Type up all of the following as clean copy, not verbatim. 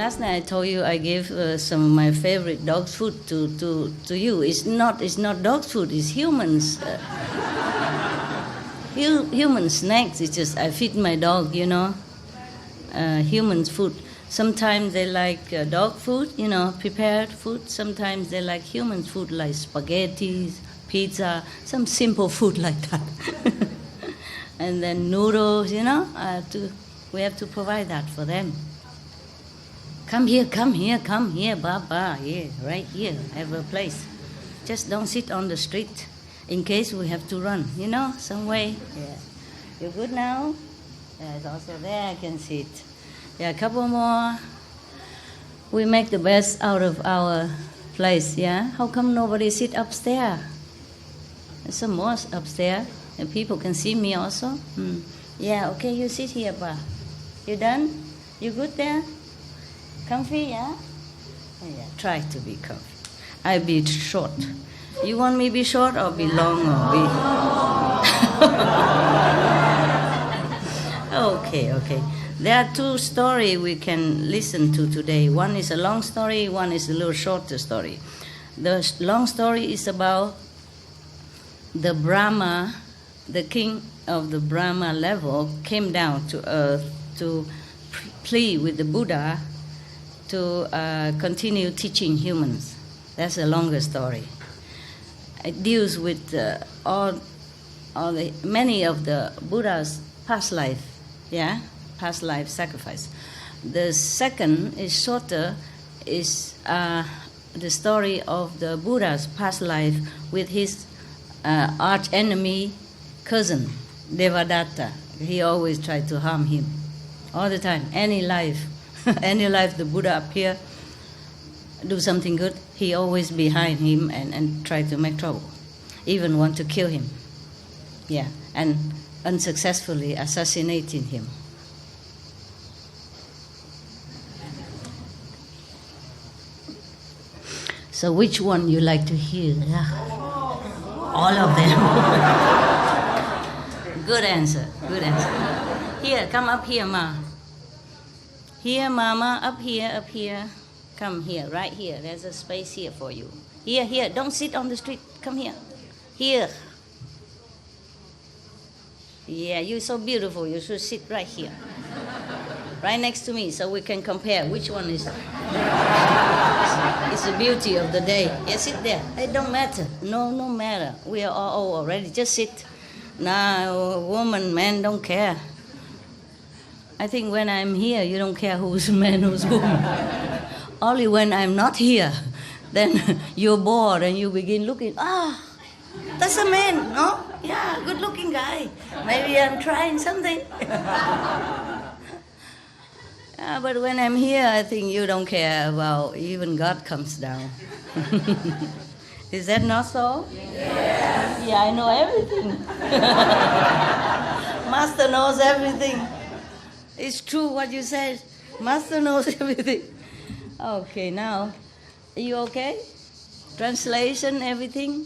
last night I told you I gave some of my favorite dog's food to you. It's not dog's food. It's humans. Human snacks. It's just I feed my dog. Human food. Sometimes they like dog food. Prepared food. Sometimes they like human food like spaghetti, pizza, some simple food like that. And then noodles. We have to provide that for them. Come here, Baba. Yeah, right here. I have a place. Just don't sit on the street in case we have to run, some way. Yeah. You good now? Yeah, it's also there. I can sit. Yeah, a couple more. We make the best out of our place, yeah? How come nobody sit upstairs? There's some more upstairs, and people can see me also. Yeah, okay, you sit here, Ba. You done? You good there? Comfy, yeah? Oh, yeah, try to be comfy. I be short. You want me be short or be long or be... Okay. There are two stories we can listen to today. One is a long story, one is a little shorter story. The long story is about the Brahma, the king of the Brahma level, came down to earth to plead with the Buddha to continue teaching humans. That's a longer story. It deals with many of the Buddha's past life, past life sacrifice. The second is shorter, is the story of the Buddha's past life with his arch enemy cousin, Devadatta. He always tried to harm him, all the time, any life. Any life the Buddha appear, do something good, he always behind him and try to make trouble, even want to kill him. Yeah, and unsuccessfully assassinating him. So which one you like to hear? Yeah. All of them. Good answer. Here, come up here, Ma. Here, Mama, up here. Come here, right here. There's a space here for you. Here. Don't sit on the street. Come here. Here. Yeah, you're so beautiful. You should sit right here. Right next to me so we can compare which one is... It's the beauty of the day. Yeah, sit there. It don't matter. No matter. We are all old already. Just sit. Now, woman, man, don't care. I think when I'm here, you don't care who's man, who's woman. Only when I'm not here, then you're bored and you begin looking, that's a man, no? Yeah, good-looking guy. Maybe I'm trying something. But when I'm here, I think you don't care about even God comes down. Is that not so? Yes. Yeah, I know everything. Master knows everything. It's true what you said. Master knows everything. Okay, now, are you okay? Translation, everything?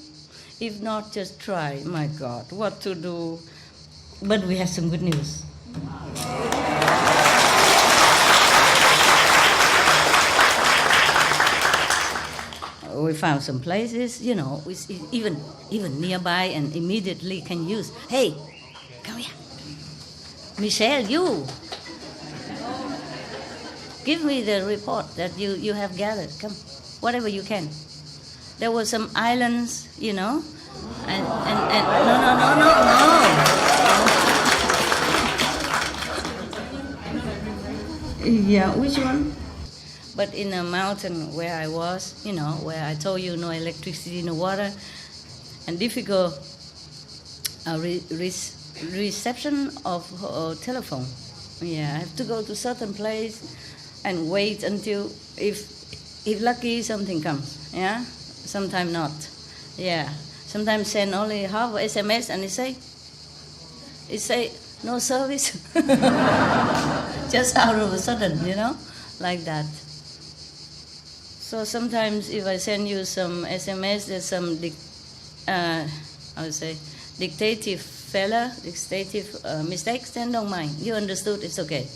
If not, just try. My God, what to do? But we have some good news. We found some places, even nearby and immediately can use. Hey, come here. Michelle, you. Give me the report that you have gathered. Come, whatever you can. There were some islands, and no. Yeah, which one? But in a mountain where I was, where I told you no electricity, no water, and difficult reception of telephone. Yeah, I have to go to certain place and wait until if lucky something comes. Yeah, sometimes not. Yeah, sometimes send only half SMS and it say no service. Just out of a sudden, like that. So sometimes if I send you some SMS, there's some dictative mistakes, then don't mind. You understood, it's okay.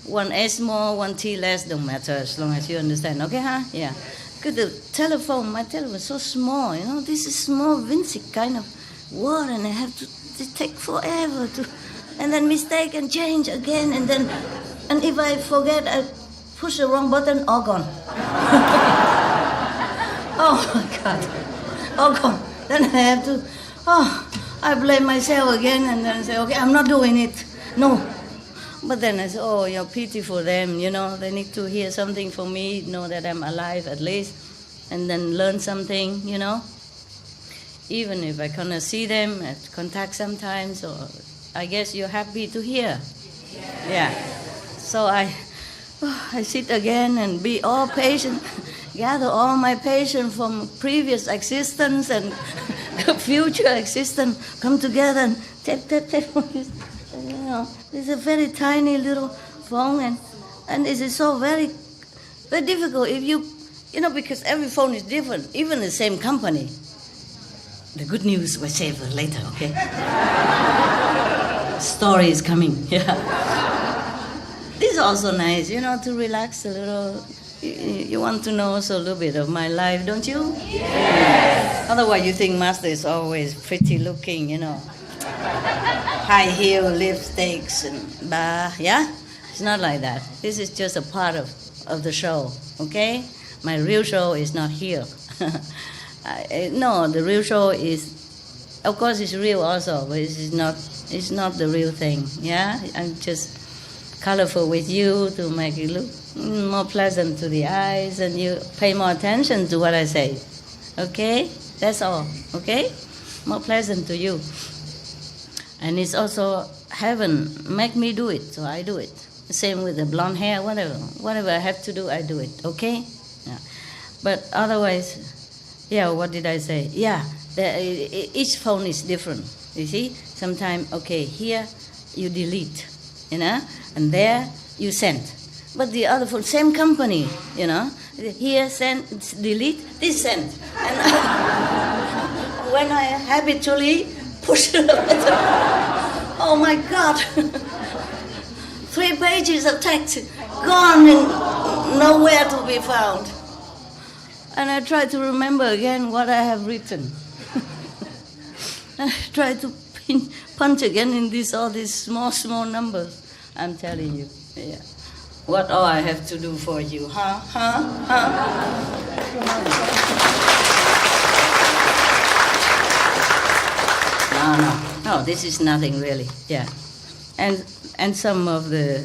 one S more, one T less, don't matter as long as you understand. Okay, huh? Yeah. Because the telephone, my telephone is so small, you know, this is small, vintage kind of word, and I have to take forever to, and then mistake and change again, and if I forget, I push the wrong button, all gone. Oh my God, all gone. Then I have to, I blame myself again, and then I say, okay, I'm not doing it. No. But then I say, oh, you're pity for them, you know, they need to hear something from me, know that I'm alive at least, and then learn something, you know. Even if I cannot see them, I have to contact sometimes, or I guess you're happy to hear. Yeah. So I sit again and be all patient, gather all my patience from previous existence and future existence, come together and tap. You know, it's a very tiny little phone, and it is so very, very difficult if you know, because every phone is different, even the same company. The good news we'll save for later, okay? Story is coming, yeah. This is also nice, you know, to relax a little. You want to know also a little bit of my life, don't you? Yes. Otherwise, you think Master is always pretty looking, you know. High heel lipsticks and blah, yeah? It's not like that. This is just a part of the show, okay? My real show is not here. No, the real show is, of course, it's real also, but it's not the real thing, yeah? I'm just colorful with you to make it look more pleasant to the eyes, and you pay more attention to what I say, okay? That's all, okay? More pleasant to you. And it's also heaven make me do it, so I do it. Same with the blonde hair, whatever I have to do, I do it, okay? Yeah. But otherwise, yeah, what did I say? Yeah, each phone is different, you see? Sometimes, okay, here you delete, you know, and there you send. But the other phone, same company, you know, here send, delete, this send. And when I habitually push the button, oh my God, 3 pages of text gone and nowhere to be found. And I try to remember again what I have written. I try to punch again in all these small numbers. I'm telling you, yeah. What all I have to do for you, huh? No, this is nothing really, yeah. And some of the,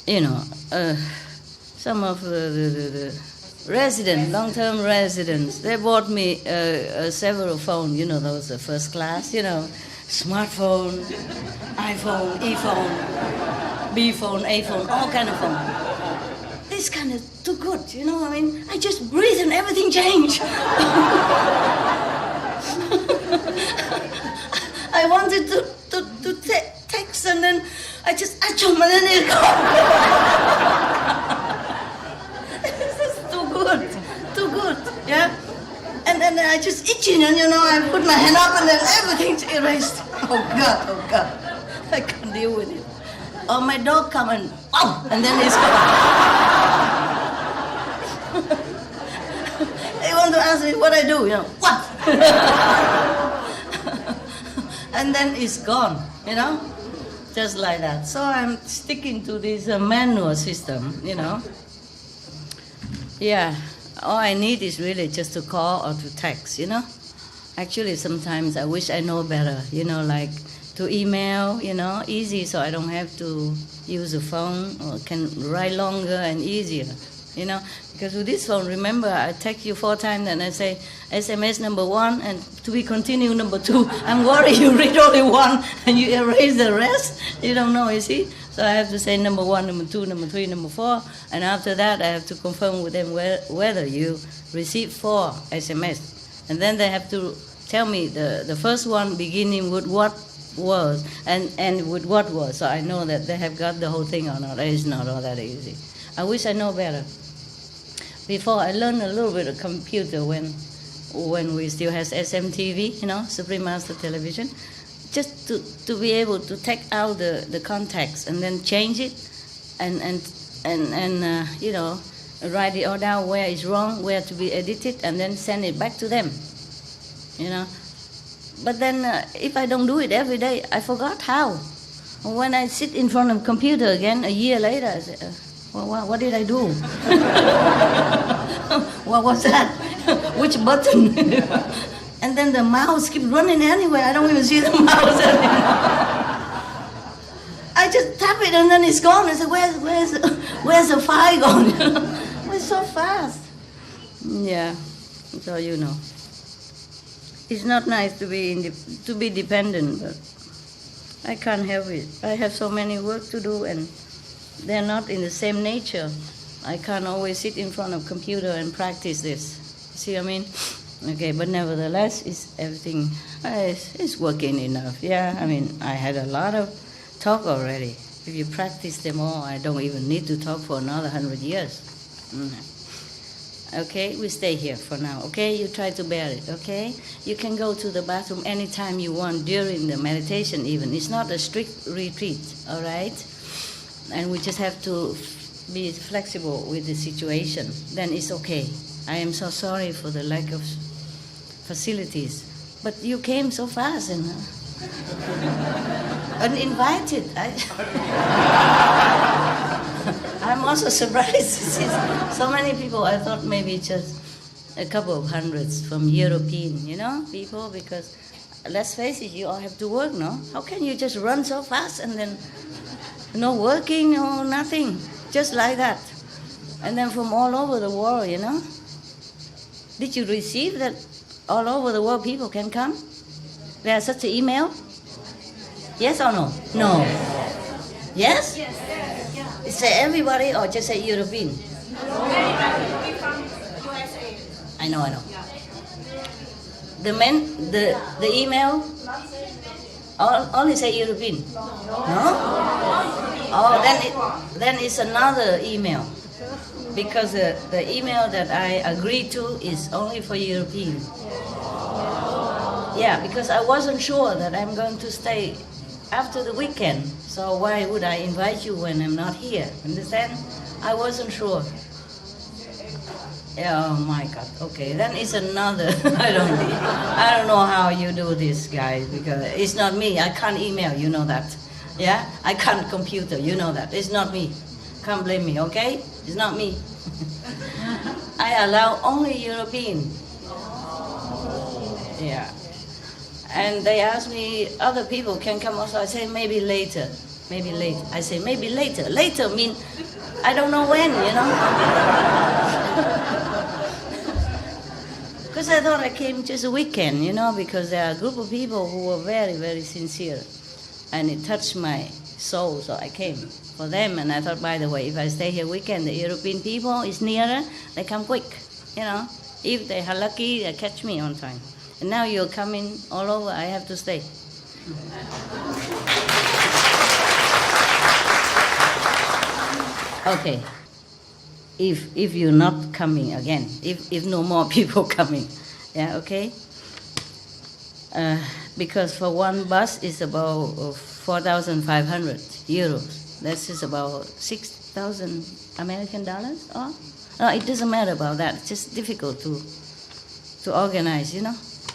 you know, some of the residents, long-term residents, they bought me several phones, you know, those first class, you know, smartphone, iPhone, E-phone, B-phone, A-phone, all kind of phone. This kind of too good, you know, I mean, I just breathe and everything changed. I wanted to text, and then I just jump, and then it gone. This is too good, yeah. And then I just itching, and you know, I put my hand up, and then everything's erased. Oh God, I can't deal with it. Or my dog come and then it's gone. They want to ask me what I do, you know, what? And then it's gone, you know, just like that. So I'm sticking to this manual system, you know. Yeah, all I need is really just to call or to text, you know. Actually, sometimes I wish I know better, you know, like to email, you know, easy, so I don't have to use a phone, or can write longer and easier, you know. Because with this phone, remember, I text you 4 times and I say SMS number 1 and to be continued number 2. I'm worried you read only 1 and you erase the rest. You don't know, you see. So I have to say number 1, number 2, number 3, number 4, and after that I have to confirm with them whether you received 4 SMS. And then they have to tell me the first one beginning with what was and with what was. So I know that they have got the whole thing or not. It's not all that easy. I wish I know better. Before I learned a little bit of computer when we still has SMTV, you know, Supreme Master Television, just to be able to take out the context and then change it and you know, write it all down where it's wrong, where to be edited, and then send it back to them. You know, but then if I don't do it every day, I forgot how. When I sit in front of a computer again a year later, I say, what did I do? What was that? Which button? And then the mouse keeps running anywhere. I don't even see the mouse anymore. I just tap it and then it's gone. I say, where's the file gone? It's so fast. Yeah, so you know. It's not nice to be dependent, but I can't help it. I have so many work to do and they're not in the same nature. I can't always sit in front of a computer and practice this. See what I mean? Okay, but nevertheless, everything is working enough. Yeah, I mean, I had a lot of talk already. If you practice them all, I don't even need to talk for another 100 years. Okay, we stay here for now. Okay, you try to bear it. Okay, you can go to the bathroom anytime you want during the meditation. Even it's not a strict retreat. All right, and we just have to be flexible with the situation. Then it's okay. I am so sorry for the lack of facilities, but you came so fast and uninvited. I'm also surprised to see so many people. I thought maybe just a couple of hundreds from European, people, because let's face it, you all have to work, no? How can you just run so fast and then no working or nothing, just like that? And then from all over the world, Did you receive that all over the world people can come? There's such an email? Yes or no? No. Yes? Yes. Say everybody or just say European? Everybody from USA. I know. The email? Only say European? No? Oh, then it's another email. Because the email that I agreed to is only for European. Yeah, because I wasn't sure that I'm going to stay after the weekend. So why would I invite you when I'm not here? Understand? I wasn't sure. Oh my God. Okay, then it's another. I don't know how you do this, guys, because it's not me. I can't email. You know that. Yeah, I can't computer. You know that. It's not me. Can't blame me. Okay, it's not me. I allow only European. Yeah. And they asked me, other people can come also. I say, maybe later. Maybe later. I say, maybe later. Later mean, I don't know when, Because I thought I came just a weekend, because there are a group of people who were very, very sincere. And it touched my soul, so I came for them. And I thought, by the way, if I stay here weekend, the European people is nearer, they come quick, If they are lucky, they catch me on time. And now you're coming all over, I have to stay. Okay. If you're not coming again, if no more people coming, yeah, okay? Because for one bus is about 4,500 euros. That's just about 6,000 American dollars. Oh, no, it doesn't matter about that. It's just difficult to organize,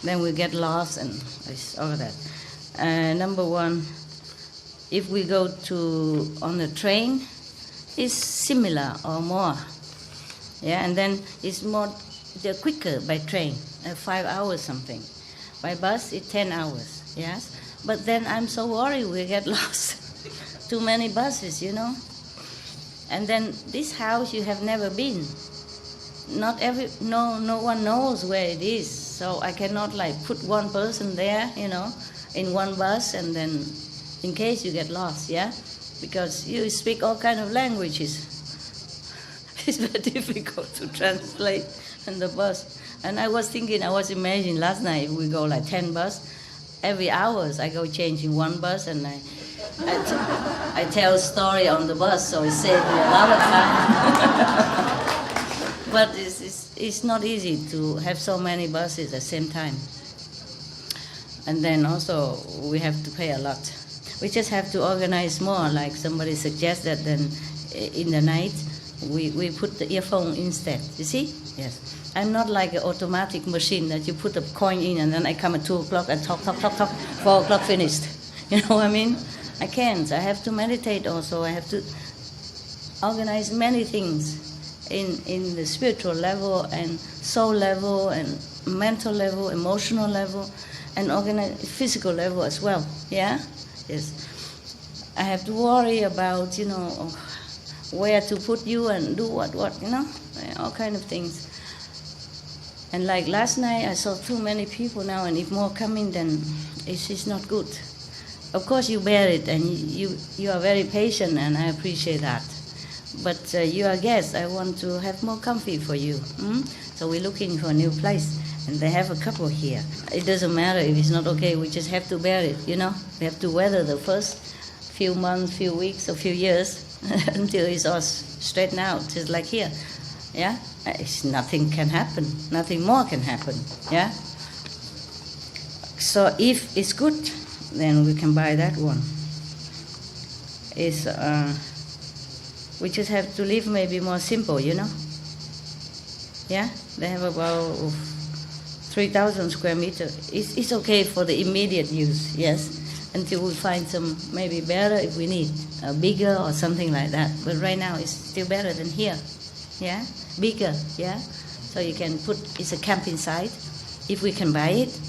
Then we get lost and all of that. Number one, if we go on the train, it's similar or more. Yeah, and then they're quicker by train, 5 hours something. By bus, it's 10 hours, yes? But then I'm so worried we get lost. Too many buses, And then this house you have never been. No one knows where it is. So I cannot put one person there, in one bus and then in case you get lost, yeah? Because you speak all kind of languages. It's very difficult to translate in the bus. And I was imagining last night if we go 10 bus, every hours I go changing one bus and I tell a story on the bus, so it saves me a lot of time. But it's not easy to have so many buses at the same time. And then also we have to pay a lot. We just have to organize more, like somebody suggested, then in the night, we put the earphone instead. You see? Yes. I'm not like an automatic machine that you put a coin in and then I come at 2 o'clock and talk, 4 o'clock finished. You know what I mean? I can't. I have to meditate also. I have to organize many things in the spiritual level and soul level and mental level, emotional level, and physical level as well. Yeah? Yes. I have to worry about, where to put you and do what, all kind of things. And like last night, I saw too many people now, and if more coming, then it's not good. Of course, you bear it, and you are very patient, and I appreciate that. But you are guests. I want to have more comfy for you. So we're looking for a new place, and they have a couple here. It doesn't matter if it's not okay. We just have to bear it, We have to weather the first few months, few weeks, or few years until it's all straightened out, just like here. Yeah? Nothing can happen. Nothing more can happen. Yeah? So if it's good, then we can buy that one. We just have to live maybe more simple, Yeah? They have about 3,000 square meters. It's okay for the immediate use, yes, until we find some maybe better if we need, bigger or something like that. But right now it's still better than here, yeah? Bigger, yeah? So you can it's a camping site, if we can buy it.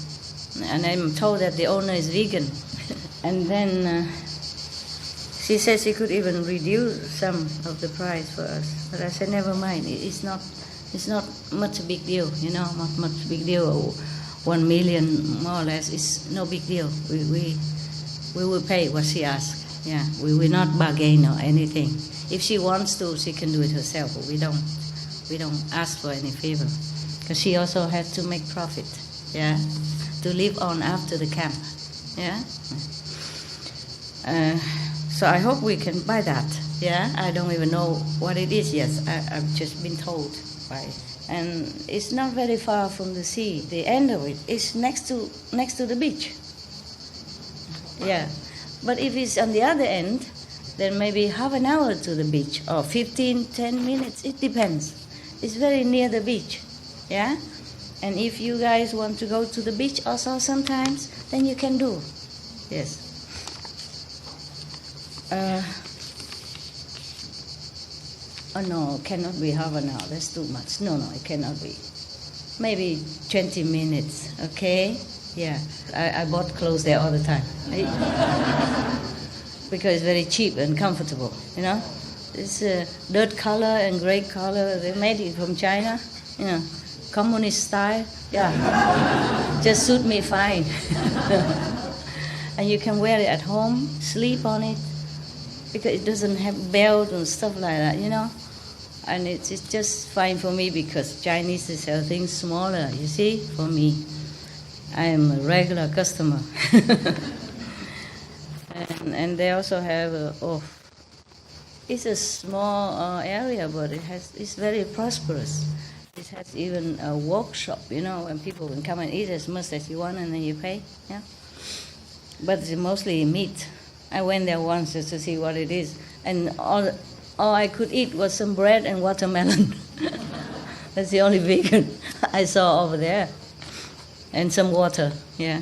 And I'm told that the owner is vegan. And then she says she could even reduce some of the price for us. But I said, never mind, it's not much a big deal, not much big deal. 1 million more or less is no big deal. We will pay what she asks. Yeah, we will not bargain or anything. If she wants to, she can do it herself. But we don't ask for any favor, because she also has to make profit. Yeah, to live on after the camp. Yeah. So I hope we can buy that. Yeah, I don't even know what it is yet. I've just been told by. And it's not very far from the sea. The end of it is next to the beach. Yeah, but if it's on the other end, then maybe half an hour to the beach, or 10 minutes. It depends. It's very near the beach. Yeah, and if you guys want to go to the beach also sometimes, then you can do. Yes. Oh no, cannot be half an hour. That's too much. No, it cannot be. Maybe 20 minutes. Okay. Yeah, I bought clothes there all the time. Because it's very cheap and comfortable, It's dirt color and gray color. They made it from China, communist style. Yeah, just suit me fine. And you can wear it at home, sleep on it, because it doesn't have belt and stuff like that, And it's just fine for me, because Chinese sell things smaller, you see, for me. I am a regular customer. and they also have it's a small area, but it's very prosperous. It has even a workshop, and people can come and eat as much as you want, and then you pay. Yeah. But it's mostly meat. I went there once just to see what it is, and all I could eat was some bread and watermelon. That's the only vegan I saw over there. And some water, yeah.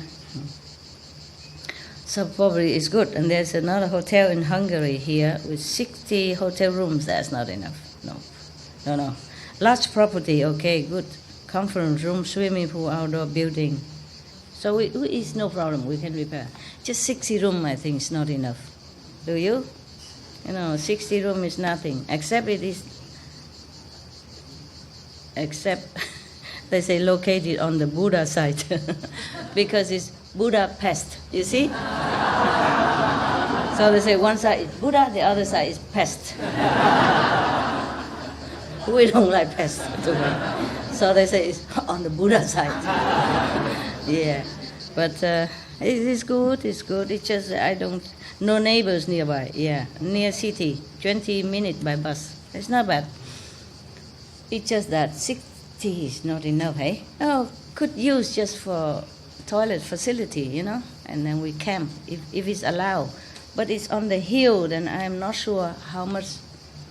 So probably it's good. And there's another hotel in Hungary here with 60 hotel rooms. That's not enough. No. Large property, okay, good. Conference room, swimming pool, outdoor building. So it's no problem. We can repair. Just 60 room, I think, is not enough. Do you? 60 room is nothing. Except they say located on the Buddha site, because it's Budapest, you see? So they say one side is Buddha, the other side is pest. We don't like pest. So they say it's on the Buddha side. Yeah, but it's good, it's just no neighbors nearby, yeah. Near city, 20 minutes by bus. It's not bad. It's just that 60 is not enough, hey? Oh, could use just for toilet facility, and then we camp if it's allowed. But it's on the hill, then I'm not sure how much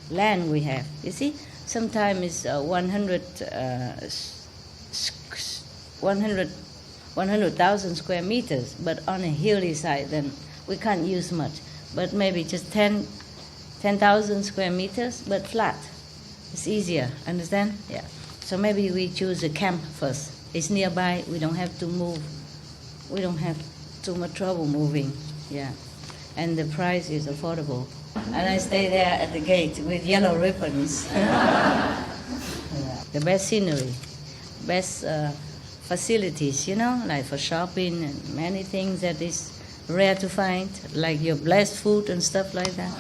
land we have. You see, sometimes it's 100,000 square meters, but on a hilly side, then we can't use much. But maybe just 10,000 square meters, but flat. It's easier, understand? Yeah. So maybe we choose a camp first. It's nearby, we don't have to move. We don't have too much trouble moving, yeah. And the price is affordable. And I stay there at the gate with yellow ribbons. Yeah. The best scenery, best facilities, like for shopping and many things that is rare to find, like your blessed food and stuff like that.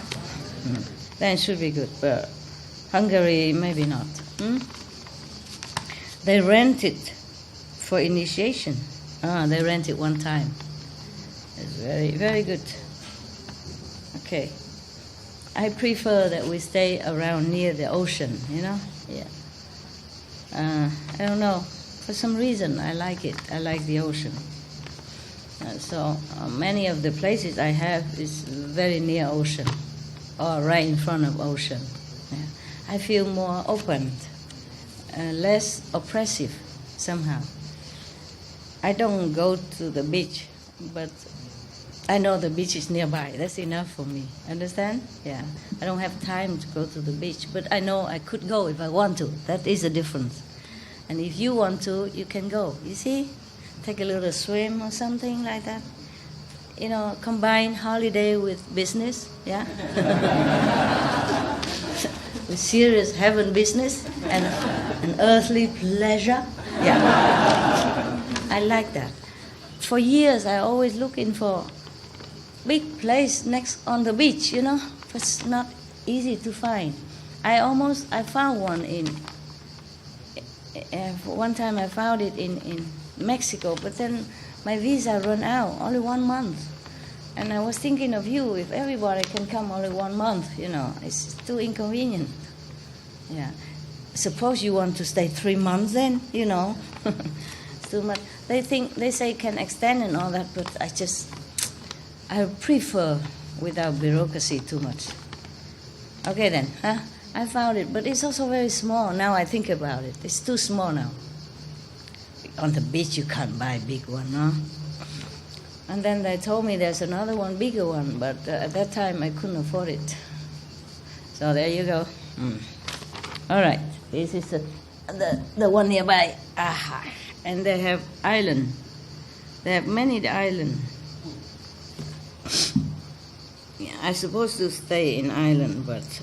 Then it should be good, but Hungary, maybe not. They rent it for initiation. They rent it one time. It's very, very good. Okay. I prefer that we stay around near the ocean, Yeah. I don't know. For some reason, I like it. I like the ocean. So many of the places I have is very near ocean or right in front of ocean. Yeah. I feel more open, less oppressive somehow. I don't go to the beach, but I know the beach is nearby. That's enough for me. Understand? Yeah. I don't have time to go to the beach, but I know I could go if I want to. That is the difference. And if you want to, you can go. You see? Take a little swim or something like that. Combine holiday with business. Yeah. With serious heaven business and an earthly pleasure. Yeah. I like that. For years, I always looking for big place next on the beach, It's not easy to find. I found one one time I found it in Mexico, but then my visa ran out, only 1 month. And I was thinking of you, if everybody can come only 1 month, it's too inconvenient. Yeah. Suppose you want to stay 3 months then, It's too much. They say can extend and all that, but I prefer without bureaucracy too much. Okay then, I found it, but it's also very small. Now I think about it, it's too small now. On the beach you can't buy a big one, no? And then they told me there's another one, bigger one, but at that time I couldn't afford it. So there you go. All right, this is the one nearby. Aha. And they have island. They have many islands. Yeah, I'm supposed to stay in island, but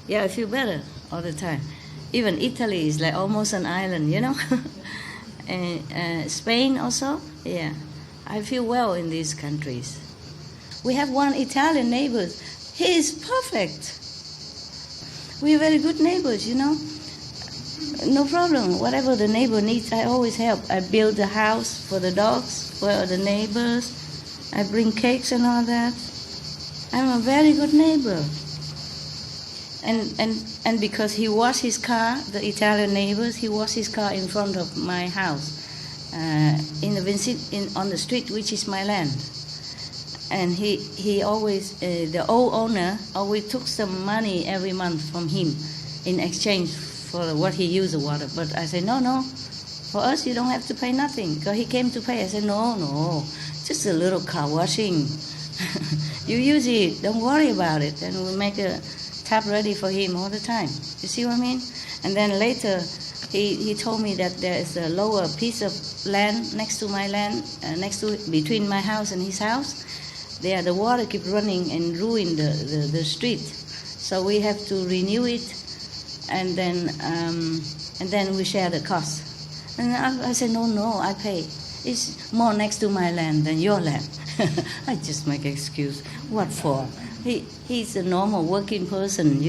I feel better all the time. Even Italy is like almost an island, And Spain also, yeah. I feel well in these countries. We have one Italian neighbor. He is perfect. We are very good neighbors, No problem. Whatever the neighbor needs, I always help. I build a house for the dogs, for the neighbors. I bring cakes and all that. I'm a very good neighbor. And because he washed his car, the Italian neighbors, he washed his car in front of my house, on the street, which is my land. And he always, the old owner always took some money every month from him in exchange for what he used the water. But I said, no, for us you don't have to pay nothing. Because he came to pay. I said, no, just a little car washing. You use it, don't worry about it. And we'll make a tap ready for him all the time. You see what I mean? And then later he told me that there is a lower piece of land next to my land, between my house and his house. There the water keep running and ruin the street. So we have to renew it, and then we share the cost. And I said, no, I pay. It's more next to my land than your land. I just make excuse. What for? He's a normal working person,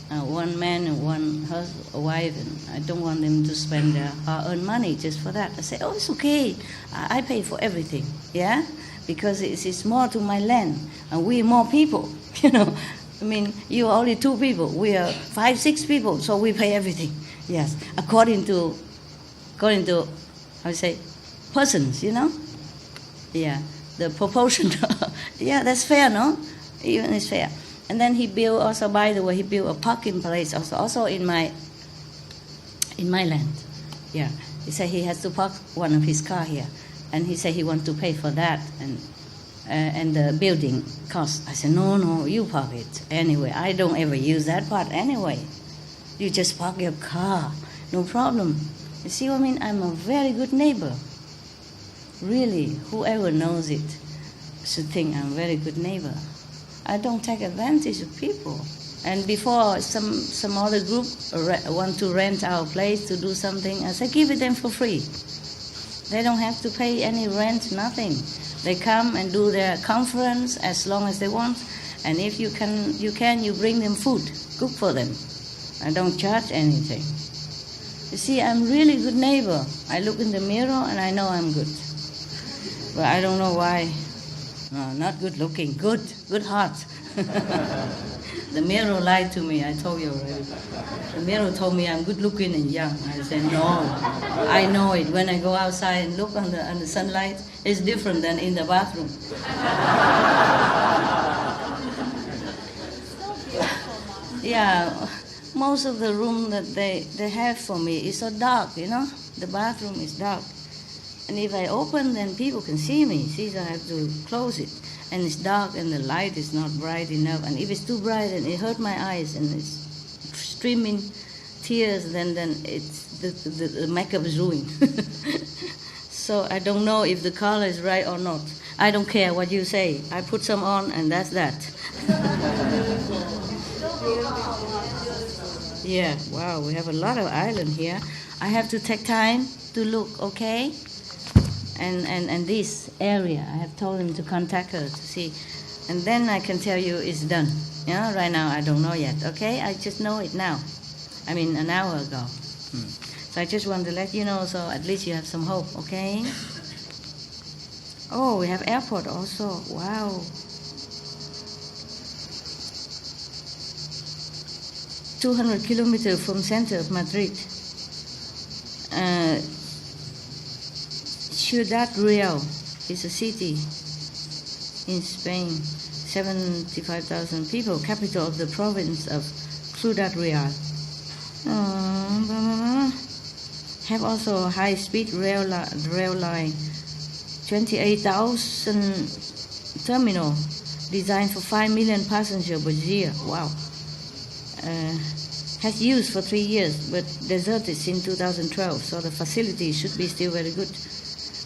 one man and one wife, and I don't want them to spend their hard-earned money just for that. I say, it's okay. I pay for everything, yeah? Because it's more to my land, and we are more people, I mean, you are only 2 people. We are 5, 6 people, so we pay everything. Yes, according to how to say, persons, Yeah, the proportion. Yeah, that's fair, no? Even it's fair. And then he built also, by the way, he built a parking place also in my land. Yeah, he said he has to park one of his car here, and he said he wants to pay for that, and the building cost. I said, no, you park it anyway. I don't ever use that part anyway. You just park your car, no problem. You see what I mean? I'm a very good neighbor. Really, whoever knows it should think I'm a very good neighbor. I don't take advantage of people. And before some other group want to rent our place to do something, I say, give it them for free. They don't have to pay any rent, nothing. They come and do their conference as long as they want. And if you bring them food, cook for them. I don't charge anything. You see, I'm really good neighbor. I look in the mirror and I know I'm good. But I don't know why. No, not good looking. Good heart. The mirror lied to me, I told you already. The mirror told me I'm good looking and young. I said, no, I know it. When I go outside and look on the sunlight, it's different than in the bathroom. Yeah, most of the room that they have for me is so dark, you know. The bathroom is dark. And if I open, then people can see me. See, so I have to close it. And it's dark and the light is not bright enough. And if it's too bright and it hurts my eyes and it's streaming tears, then it's the makeup is ruined. So I don't know if the color is right or not. I don't care what you say. I put some on and that's that. Yeah, wow, we have a lot of island here. I have to take time to look, okay? And this area, I have told him to contact her to see. And then I can tell you it's done. Yeah, right now I don't know yet, okay? I just know it now. I mean, an hour ago. So I just want to let you know, so at least you have some hope, okay? Oh, we have airport also. Wow. 200 kilometers from center of Madrid. Ciudad Real is a city in Spain, 75,000 people, capital of the province of Ciudad Real. Have also a high-speed rail line, 28,000 terminal, designed for 5 million passengers per year. Wow. Has used for 3 years, but deserted since 2012, so the facility should be still very good.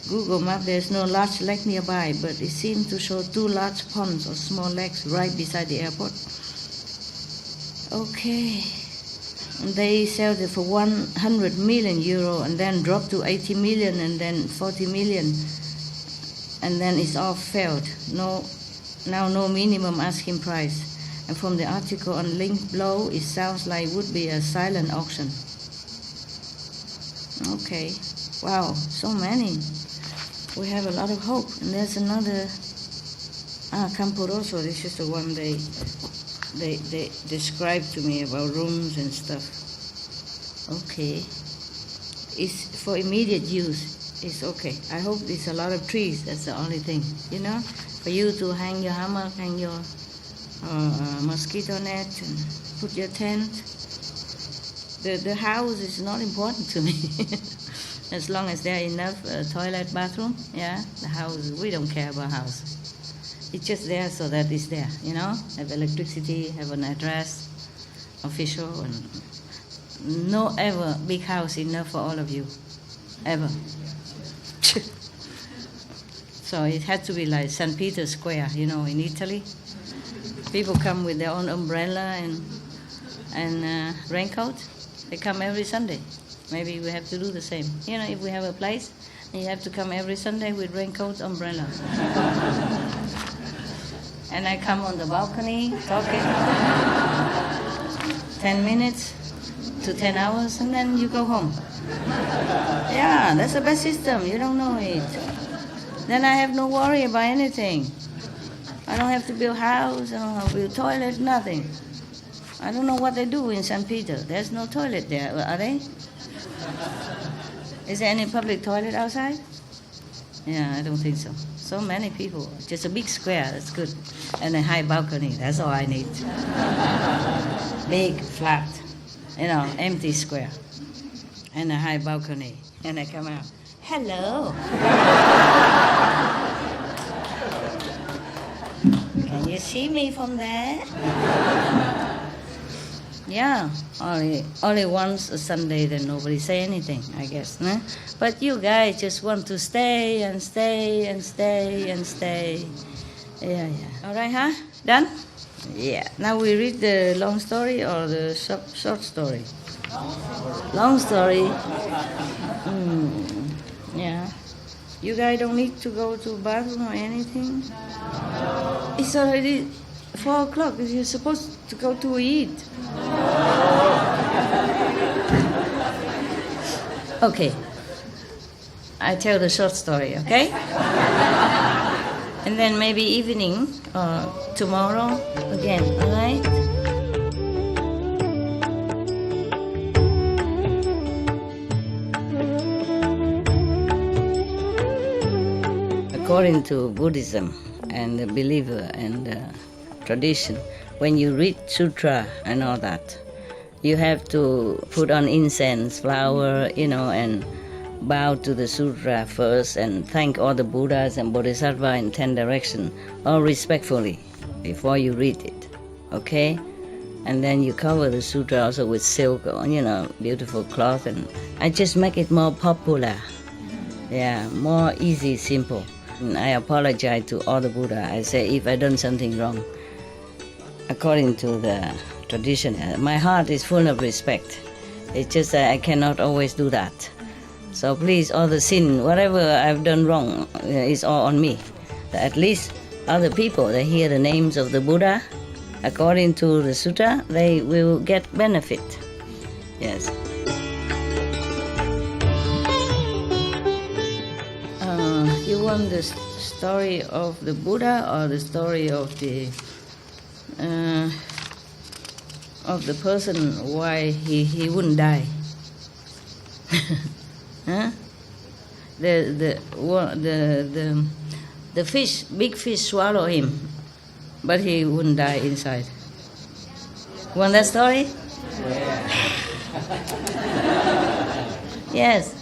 Google Map, there's no large lake nearby, but it seems to show 2 large ponds or small lakes right beside the airport. Okay. And they sold it for 100 million euro and then dropped to 80 million and then 40 million. And then it's all failed. No minimum asking price. And from the article on link below, it sounds like it would be a silent auction. Okay. Wow, so many. We have a lot of hope. And there's another Campo Rosso. This is the one they described to me about rooms and stuff. Okay. It's for immediate use. It's okay. I hope there's a lot of trees. That's the only thing, you know, for you to hang your hammock, hang your mosquito net, and put your tent. The house is not important to me. As long as there are enough toilet, bathroom, yeah, the house, we don't care about house. It's just there so that it's there, you know, have electricity, have an address, official, and no ever big house enough for all of you, ever. So it had to be like St. Peter's Square, you know, in Italy. People come with their own umbrella and raincoat. They come every Sunday. Maybe we have to do the same. You know, if we have a place, you have to come every Sunday with raincoat, umbrella. And I come on the balcony, talking 10 minutes to 10 hours, and then you go home. Yeah, that's the best system. You don't know it. Then I have no worry about anything. I don't have to build house, I don't have to build toilet, nothing. I don't know what they do in St. Peter. There's no toilet there, are they? Is there any public toilet outside? Yeah, I don't think so. So many people. Just a big square, that's good. And a high balcony, that's all I need. Big, flat, empty square. And a high balcony. And I come out, hello. Can you see me from there? Yeah, only once a Sunday, then nobody say anything, I guess. Nah? But you guys just want to stay and stay and stay and stay. Yeah. All right, huh? Done? Yeah. Now we read the long story or the short story? Long story. Yeah. You guys don't need to go to bathroom or anything? It's already 4 o'clock. You're supposed to go to eat. Okay. I tell the short story, okay? And then maybe evening or tomorrow again, all right? According to Buddhism and the believer and the tradition, when you read sutra and all that, you have to put on incense, flower, and bow to the sutra first and thank all the Buddhas and Bodhisattvas in 10 directions, all respectfully, before you read it, okay? And then you cover the sutra also with silk or, beautiful cloth, and I just make it more popular. Yeah, more easy, simple. And I apologize to all the Buddha. I say if I done something wrong, according to the tradition, my heart is full of respect. It's just that I cannot always do that. So please, all the sin, whatever I've done wrong, is all on me. At least other people, they hear the names of the Buddha, according to the sutta, they will get benefit. Yes. You want the story of the Buddha or the story of the person why he wouldn't die? Huh? The fish, big fish swallow him, but he wouldn't die inside. Want that story? Yes.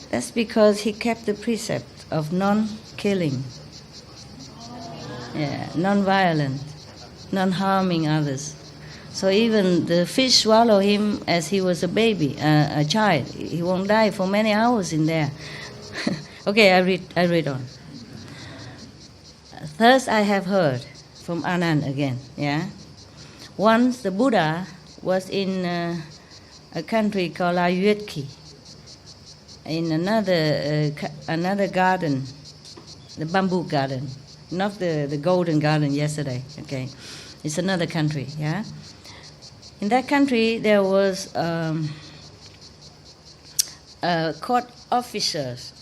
That's because he kept the precept of non-killing, non-violent, non-harming others. So even the fish swallow him as he was a baby, a child. He won't die for many hours in there. Okay, I read on. Thus I have heard from Anand again. Yeah. Once the Buddha was in a country called Ayutthaya, in another garden, the bamboo garden, not the golden garden yesterday. Okay, it's another country. Yeah. In that country, there was court officers,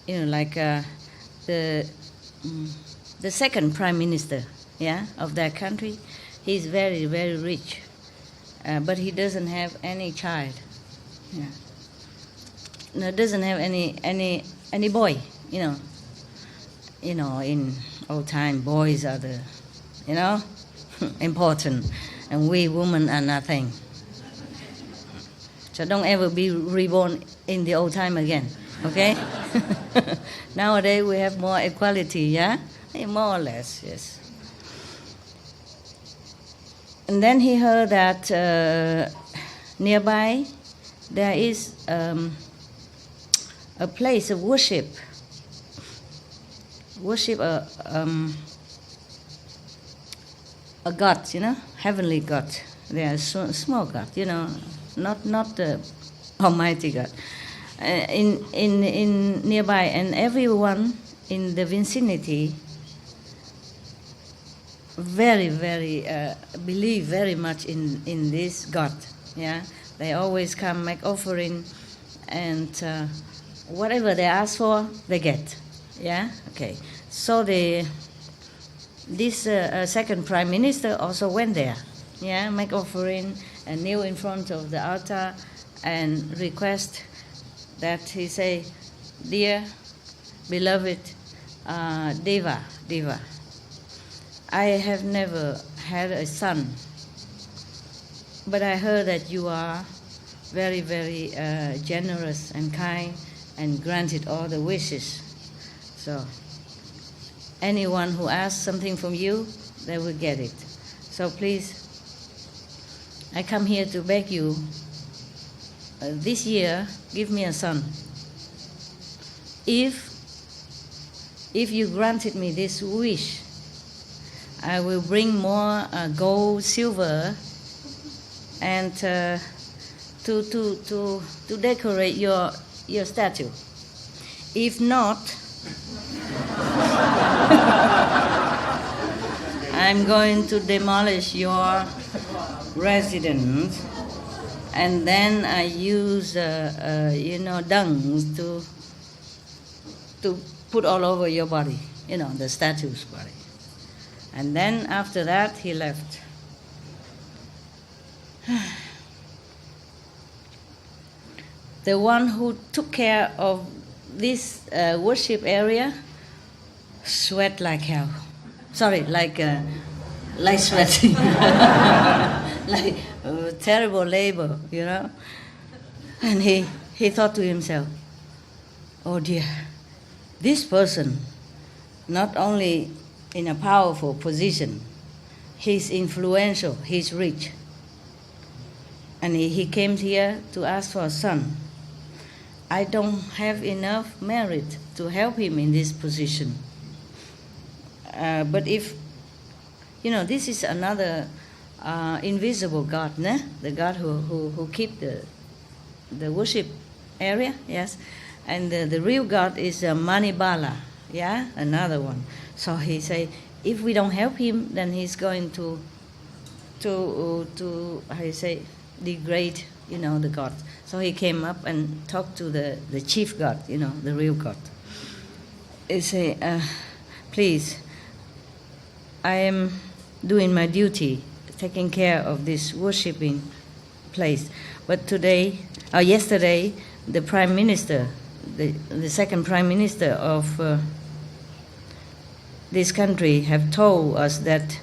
like the second prime minister, of that country. He's very, very rich, but he doesn't have any child. Yeah. No, doesn't have any boy. In old time, boys are the, important, and we women are nothing. So don't ever be reborn in the old time again, okay? Nowadays we have more equality, yeah? More or less, yes. And then he heard that nearby there is a place of worship a god, heavenly god. They are small god, not the Almighty God. In nearby, and everyone in the vicinity very, very believe very much in this God. Yeah, they always come make offering, and whatever they ask for, they get. Yeah, okay. So this second prime minister also went there. Yeah, make offering and kneel in front of the altar and request that he say, dear beloved Deva, I have never had a son, but I heard that you are very, very generous and kind and granted all the wishes. So anyone who asks something from you, they will get it. So please, I come here to beg you, this year, give me a son. If you granted me this wish, I will bring more gold, silver, and to decorate your statue. If not, I'm going to demolish your residence, and then I use dung to put all over your body, the statue's body. And then after that, he left. The one who took care of this worship area sweat like hell. Sorry, like sweating, like terrible labor, And he thought to himself, oh dear, this person, not only in a powerful position, he's influential, he's rich. And he came here to ask for a son. I don't have enough merit to help him in this position. But if, this is another invisible God, né? The God who keep the worship area, yes? And the real God is Manibala, yeah? Another one. So he say, if we don't help him, then he's going to how you say, degrade, the God. So he came up and talked to the chief God, the real God. He say, please, I am doing my duty, taking care of this worshiping place. But yesterday, the Prime Minister, the second Prime Minister of this country have told us that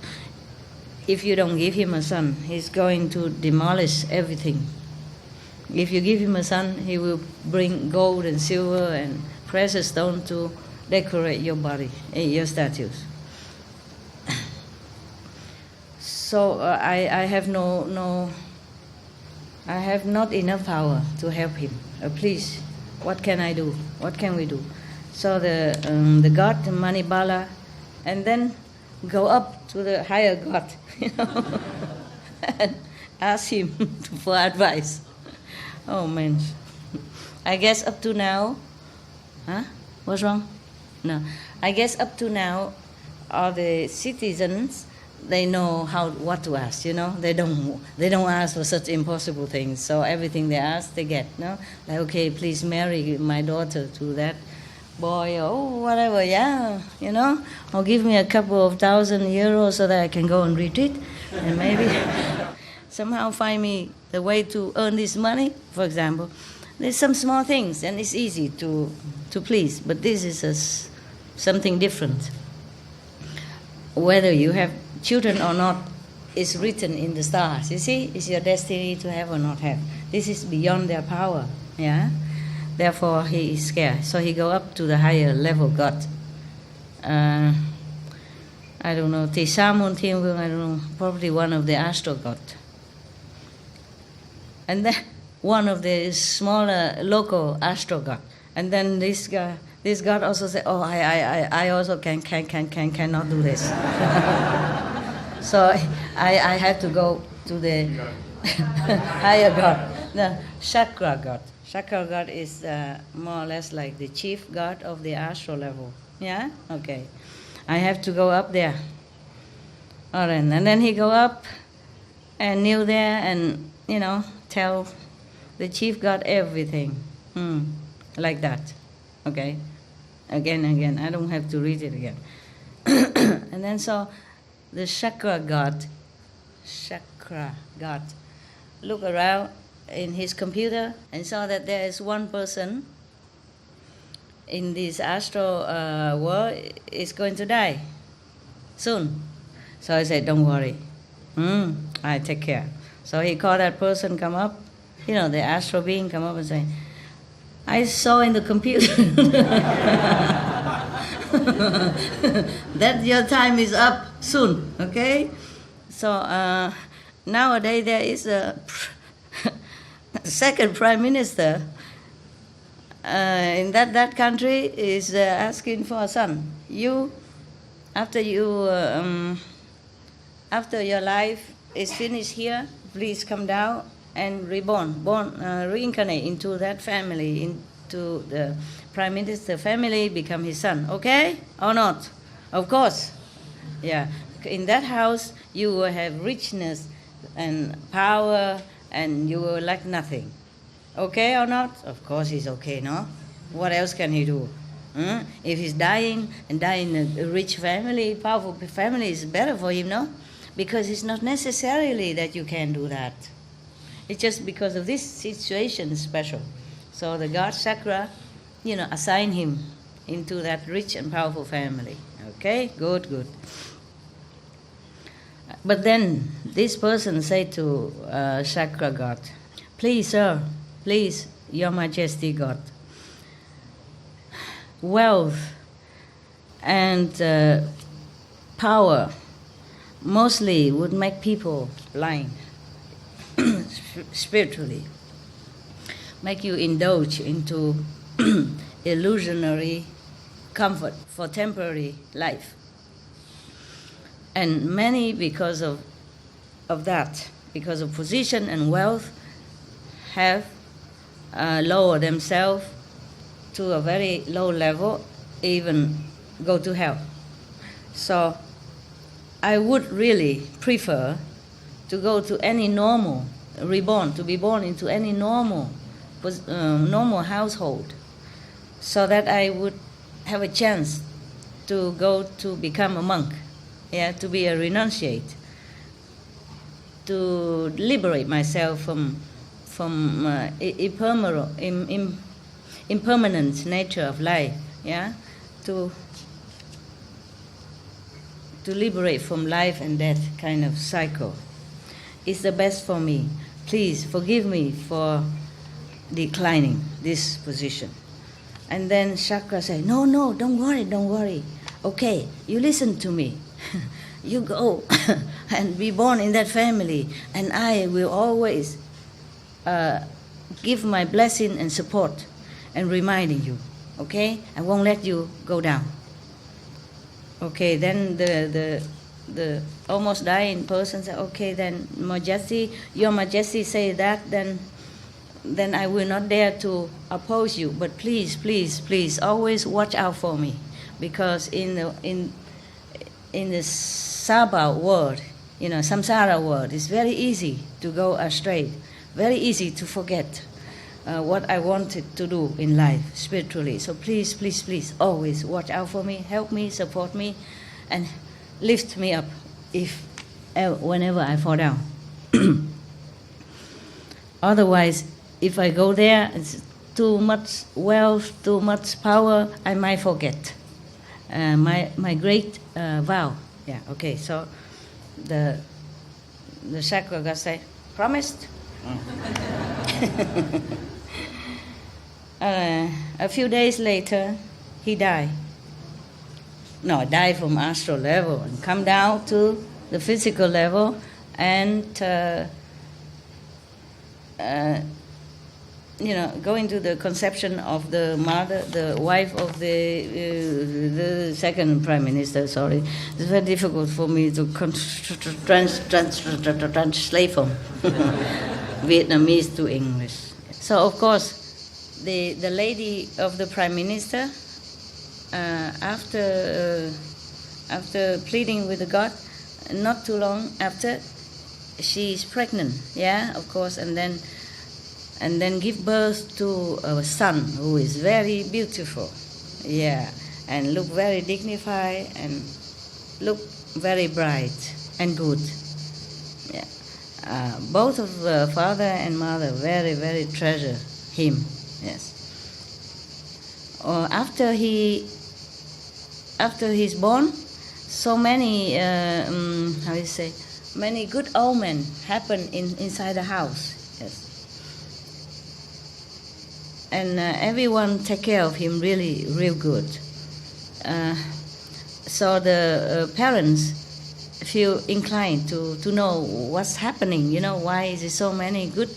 if you don't give him a son, he's going to demolish everything. If you give him a son, he will bring gold and silver and precious stone to decorate your body, your statues. So I have I have not enough power to help him. Please, what can I do? What can we do? So the God, Manibala, and then go up to the higher God, and ask him for advice. Oh man, I guess up to now, what's wrong? No, I guess up to now, all the citizens, they know what to ask. They don't ask for such impossible things. So everything they ask, they get. No, like, okay, please marry my daughter to that boy, or whatever. Yeah, or give me a couple of €1,000 so that I can go on retreat, and maybe somehow find me the way to earn this money. For example, there's some small things, and it's easy to please. But this is something different. Whether you have children or not is written in the stars. You see, it's your destiny to have or not have. This is beyond their power. Yeah. Therefore, he is scared. So he go up to the higher level God. I don't know, Tisamun Thiên, I don't know, probably one of the astral god. And then one of the smaller local astral god. And then this God also said, oh, I also cannot do this. So I had to go to the higher God, the chakra God. Chakra God is more or less like the chief God of the astral level. Yeah? Okay. I have to go up there. All right. And then he go up and kneel there and, tell the chief God everything. Like that. Okay? Again. I don't have to read it again. And then so the chakra God, look around in his computer and saw that there is one person in this astral world is going to die soon. So I said, don't worry, I take care. So he called that person, come up, the astral being come up and say, I saw in the computer that your time is up soon, okay? So nowadays there is a second prime minister in that country is asking for a son. After your life is finished here, please come down and reincarnate into that family, into the prime minister family, become his son. Okay or not? Of course. Yeah. In that house, you will have richness and power, and you will lack nothing. Okay or not? Of course he's okay, no? What else can he do? If he's dying in a rich family, powerful family, is better for him, no? Because it's not necessarily that you can do that. It's just because of this situation special. So the God chakra, assign him into that rich and powerful family. Okay, good. But then this person said to chakra God, please, sir, please, Your Majesty God, wealth and power mostly would make people blind spiritually, make you indulge into illusionary comfort for temporary life. And many, because of that, because of position and wealth, have lowered themselves to a very low level, even go to hell. So I would really prefer to go to any normal, to be born into any normal household, so that I would have a chance to go to become a monk, to be a renunciate, to liberate myself from impermanent nature of life, to liberate from life and death kind of cycle. It's the best for me. Please forgive me for declining this position. And then Chakra said, no, don't worry. Okay, you listen to me. You go and be born in that family, and I will always give my blessing and support and reminding you, okay? I won't let you go down. Okay, then the almost dying person said, okay, then Your Majesty say that, then I will not dare to oppose you, but please, always watch out for me, because in the Saba world, samsara world, it's very easy to go astray, very easy to forget what I wanted to do in life spiritually. So please, always watch out for me, help me, support me, and lift me up whenever I fall down. Otherwise, if I go there, it's too much wealth, too much power, I might forget my great vow. Yeah, okay, so the chakra god said, promised? A few days later, he died. No, died from astral level and come down to the physical level, and go into the conception of the mother, the wife of the second prime minister. Sorry, it's very difficult for me to translate from Vietnamese to English. So of course, the lady of the prime minister, after pleading with the God, not too long after, she's pregnant. Yeah, of course, and then give birth to a son who is very beautiful, and look very dignified and look very bright and good. Both of the father and mother very, very treasure him. Yes. after he's born, so many many good omen happen inside the house. Yes. And everyone take care of him really real good. So the parents feel inclined to know what's happening. Why is there so many good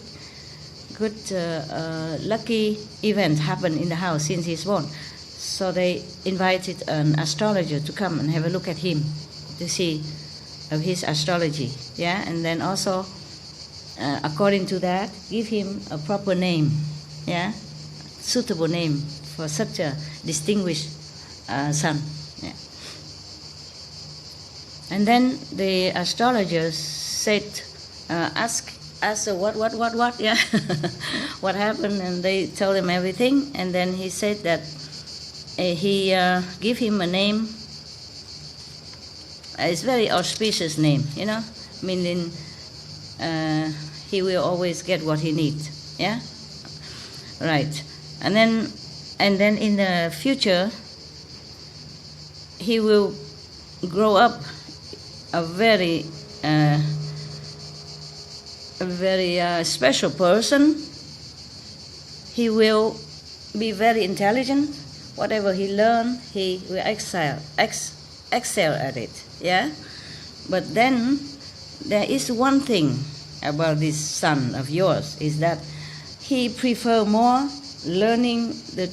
lucky events happen in the house since he's born. So they invited an astrologer to come and have a look at him to see of his astrology. Yeah, and then also according to that, give him a proper name. Yeah, suitable name for such a distinguished son. Yeah. And then the astrologers said, ask what, yeah, what happened, and they told him everything, and then he said that he give him a name. It's very auspicious name, meaning he will always get what he needs. Yeah, right. And then in the future, he will grow up a very special person. He will be very intelligent. Whatever he learns, he will excel at it. Yeah, but then there is one thing about this son of yours, is that he prefer more learning the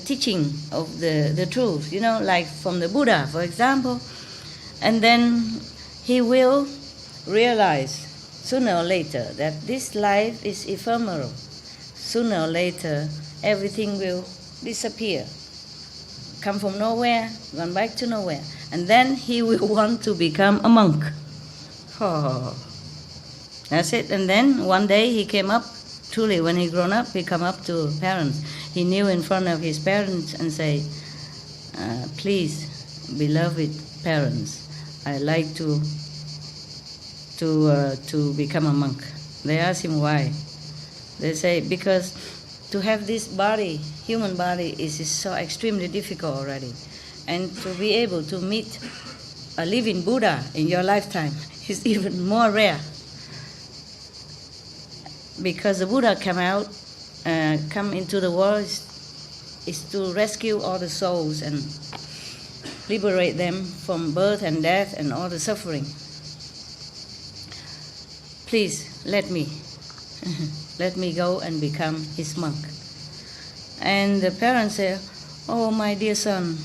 teaching of the truth. Like from the Buddha, for example, and then he will realize sooner or later that this life is ephemeral. Sooner or later, everything will disappear. Come from nowhere, gone back to nowhere. And then he will want to become a monk. Oh, that's it. And then one day he came up, truly when he grown up, he come up to parents. He knew in front of his parents and say, please, beloved parents, I like to become a monk. They ask him why. They say, because to have this body, human body, is so extremely difficult already. And to be able to meet a living Buddha in your lifetime is even more rare. Because the Buddha come into the world is to rescue all the souls and liberate them from birth and death and all the suffering. Please, let me go and become his monk. And the parents say, oh, my dear son,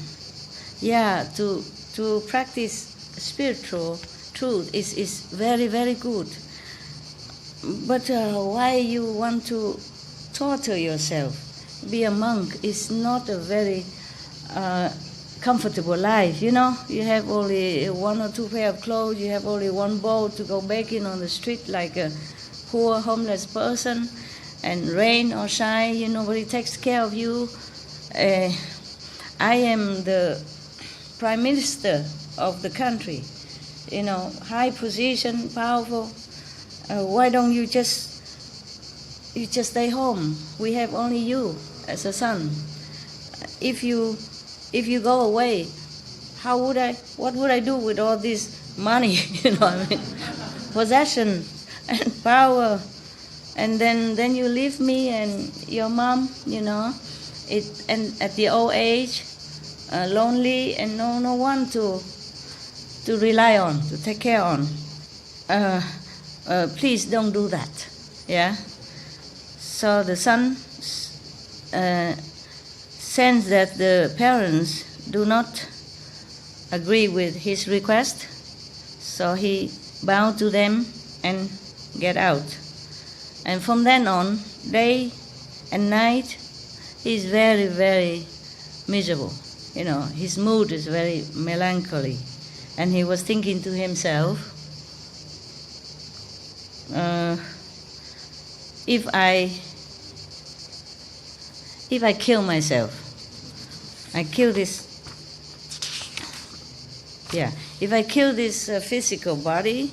yeah, to practice spiritual truth is very, very good. But why you want to torture yourself? Be a monk is not a very comfortable life. You have only one or two pair of clothes, you have only one bowl to go begging on the street like a poor homeless person, and rain or shine, nobody takes care of you. I am the prime minister of the country, high position, powerful. Why don't you just stay home? We have only you as a son. If you go away, what would I do with all this money? Possession and power, and then you leave me and your mom, and at the old age, lonely and no one to rely on, to take care on. Please don't do that. Yeah. So the son sensed that the parents do not agree with his request, so he bowed to them and get out. And from then on, day and night, he's very, very miserable. His mood is very melancholy. And he was thinking to himself, if I kill myself, if I kill this physical body,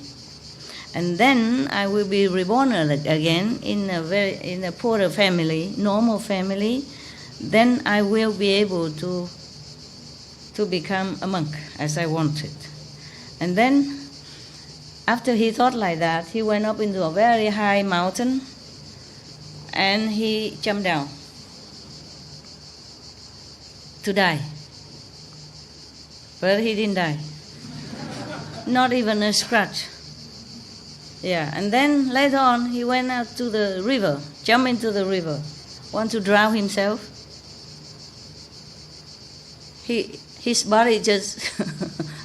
and then I will be reborn again in a poorer family, normal family, then I will be able to become a monk as I wanted. And then, after he thought like that, he went up into a very high mountain and he jumped down to die. But he didn't die. Not even a scratch. Yeah, and then later on he went out to the river, jumped into the river, want to drown himself. His body just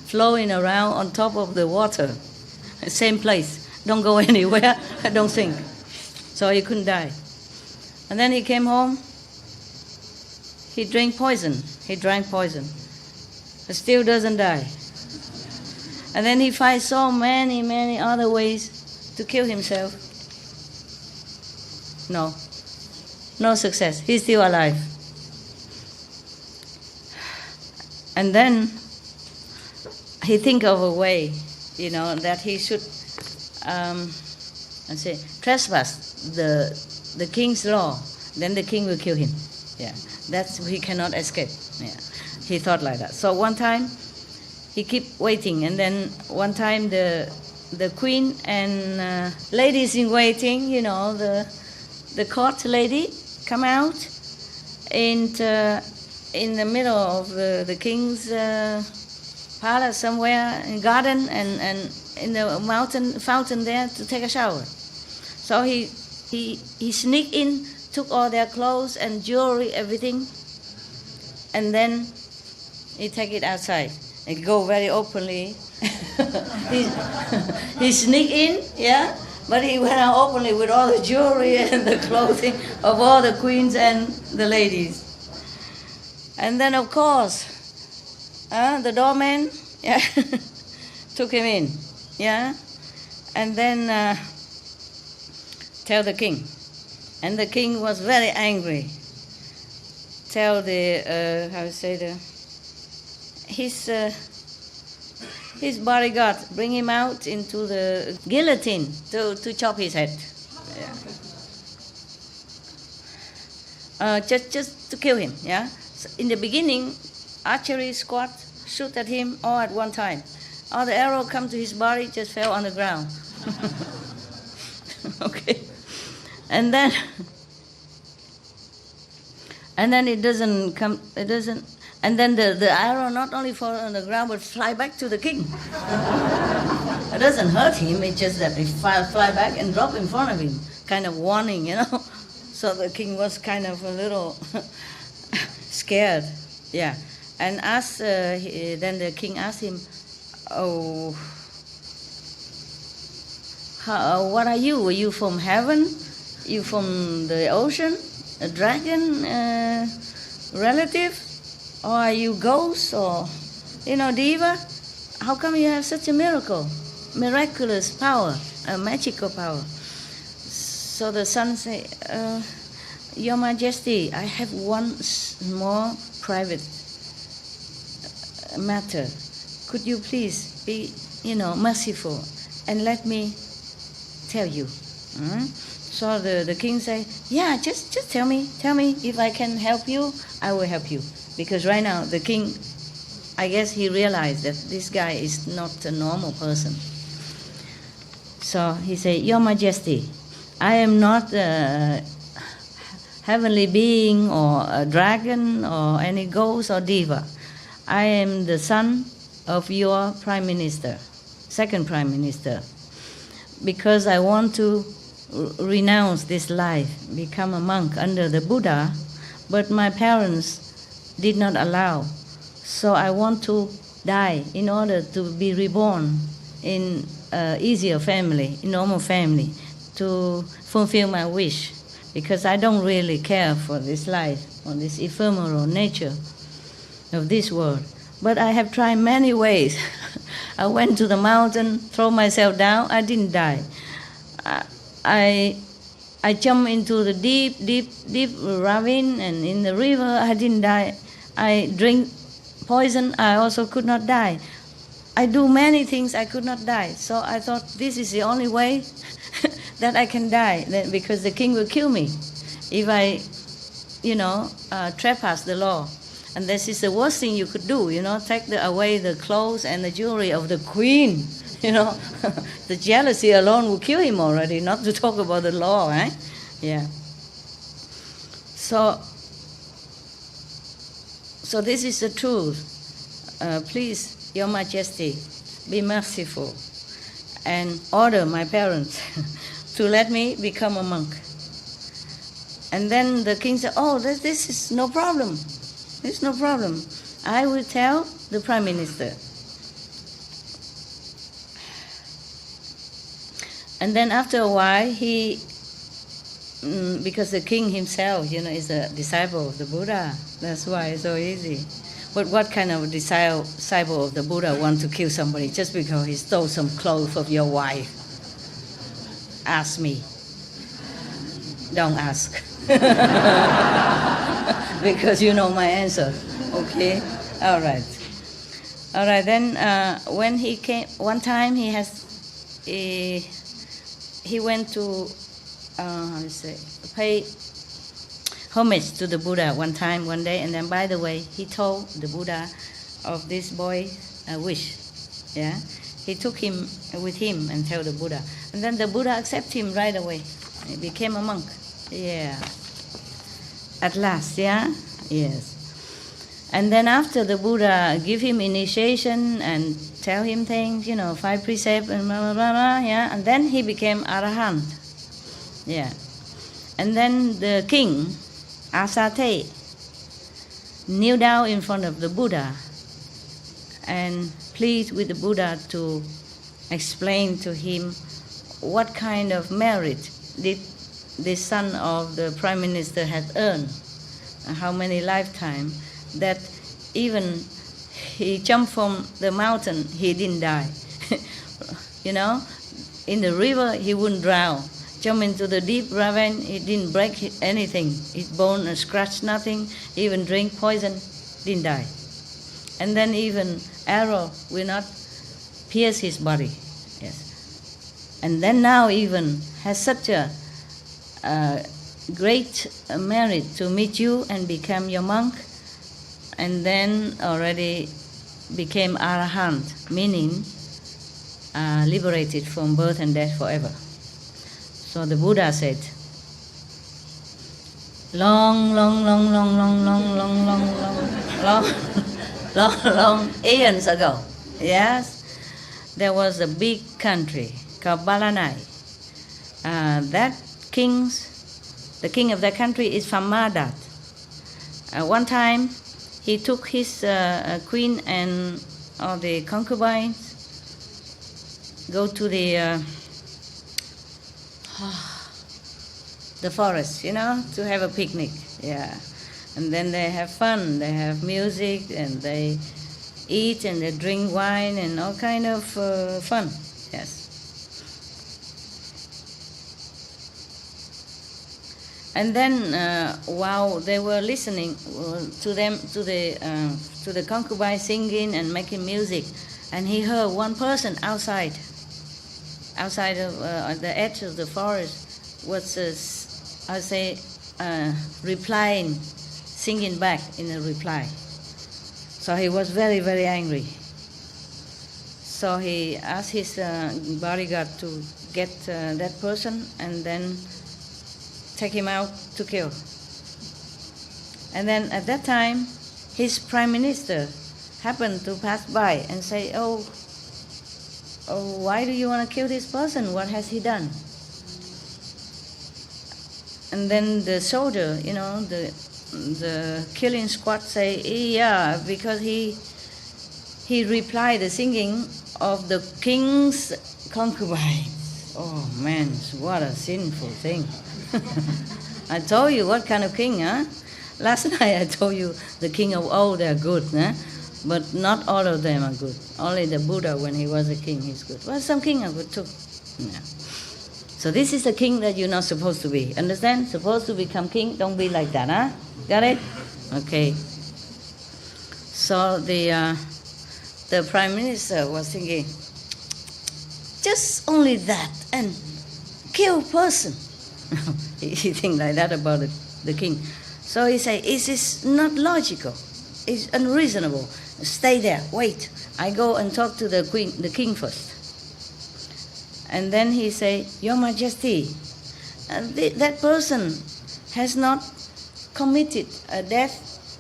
flowing around on top of the water, same place, don't go anywhere, I don't think. So he couldn't die. And then he came home, he drank poison, but still doesn't die. And then he finds so many other ways to kill himself. No success, he's still alive. And then he think of a way, that he should trespass the king's law. Then the king will kill him. Yeah, that's he cannot escape. Yeah, he thought like that. So one time he keep waiting, and then one time the queen and ladies in waiting, the court lady come out and. In the middle of the king's palace somewhere in garden and in the fountain there to take a shower. So he sneaked in, took all their clothes and jewelry, everything, and then he take it outside and go very openly. he sneaked in, yeah, but he went out openly with all the jewelry and the clothing of all the queens and the ladies. And then, of course, the doorman took him in, and then tell the king. And the king was very angry. Tell his bodyguard, bring him out into the guillotine to chop his head. Just to kill him, yeah. In the beginning, archery squad shoot at him all at one time. All the arrow come to his body, just fell on the ground. Okay, and then it doesn't come. It doesn't. And then the arrow not only fall on the ground but fly back to the king. It doesn't hurt him. It's just that it fly back and drop in front of him, kind of warning, So the king was kind of a little. Scared, yeah, and then the king asked him, "Oh, what are you? Are you from heaven? You from the ocean? A dragon relative? Or are you ghost or diva? How come you have such a miraculous power, a magical power?" So the son said, "Your Majesty, I have one small private matter. Could you please be, merciful and let me tell you?" So the king said, "Yeah, just tell me if I can help you, I will help you." Because right now the king, I guess he realized that this guy is not a normal person. So he said, "Your Majesty, I am not heavenly being or a dragon or any ghost or diva. I am the son of your prime minister, second prime minister, because I want to renounce this life, become a monk under the Buddha, but my parents did not allow. So I want to die in order to be reborn in an easier family, a normal family, to fulfill my wish. Because I don't really care for this life, or this ephemeral nature of this world. But I have tried many ways. I went to the mountain, throw myself down, I didn't die. I jumped into the deep ravine, and in the river, I didn't die. I drink poison, I also could not die. I do many things, I could not die. So I thought this is the only way that I can die, because the king will kill me if I trespass the law. And this is the worst thing you could do, take away the clothes and the jewelry of the queen, The jealousy alone will kill him already, not to talk about the law, right? Yeah. So this is the truth. Please, Your Majesty, be merciful and order my parents to let me become a monk. And then the king said, oh, this is no problem. It's no problem. I will tell the Prime Minister. And then after a while, because the king himself, is a disciple of the Buddha. That's why it's so easy. But what kind of disciple of the Buddha want to kill somebody just because he stole some clothes of your wife? Ask me. Don't ask. Because you know my answer. Okay? All right. Then when he came, one time he went to pay homage to the Buddha one day, and then by the way, he told the Buddha of this boy's wish. Yeah, he took him with him and told the Buddha, and then the Buddha accepted him right away. He became a monk. Yeah, at last. Yeah, yes. And then after the Buddha give him initiation and tell him things, 5 precepts and blah, blah, blah, blah, yeah. And then he became Arahant. Yeah. And then the king, Asate, kneel down in front of the Buddha and plead with the Buddha to explain to him what kind of merit did the son of the Prime Minister had earned, and how many lifetimes, that even he jumped from the mountain, he didn't die. In the river, he wouldn't drown. Jump into the deep ravine, he didn't break anything. His bone scratched nothing. Even drink poison, didn't die. And then even arrow will not pierce his body. Yes. And then now even has such a great merit to meet you and become your monk, and then already became Arahant, meaning liberated from birth and death forever. So the Buddha said, long eons ago, yes, there was a big country called Balanai. The king of that country is Famadat. One time, he took his queen and all the concubines, go to the forest, to have a picnic. Yeah, and then they have fun. They have music and they eat and they drink wine and all kind of fun. Yes. And then, while they were listening to the concubine singing and making music, and he heard one person outside of the edge of the forest was, replying, singing back in a reply. So he was very, very angry. So he asked his bodyguard to get that person and then take him out to kill. And then at that time, his prime minister happened to pass by and say, oh, why do you want to kill this person? What has he done? And then the soldier, the killing squad say, yeah, because he replied the singing of the king's concubine. Oh man, what a sinful thing. I told you what kind of king, huh? Last night I told you the king of old, they are good, huh? But not all of them are good. Only the Buddha, when he was a king, he's good. Well, some king are good too. Yeah. So this is the king that you're not supposed to be. Understand? Supposed to become king, don't be like that, huh? Got it? Okay. So the prime minister was thinking, just only that, and kill person. He think like that about the king. So he said, it is not logical. It's unreasonable. Stay there, wait. I go and talk to the king first. And then he say, Your Majesty, that person has not committed a death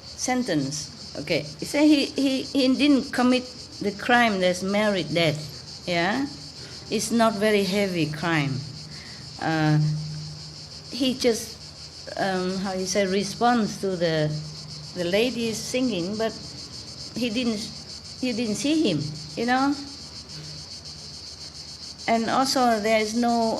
sentence. Okay, he say he didn't commit the crime that's merit death. Yeah, it's not very heavy crime. He just responds to the ladies singing, but you didn't see him, you know. And also there is no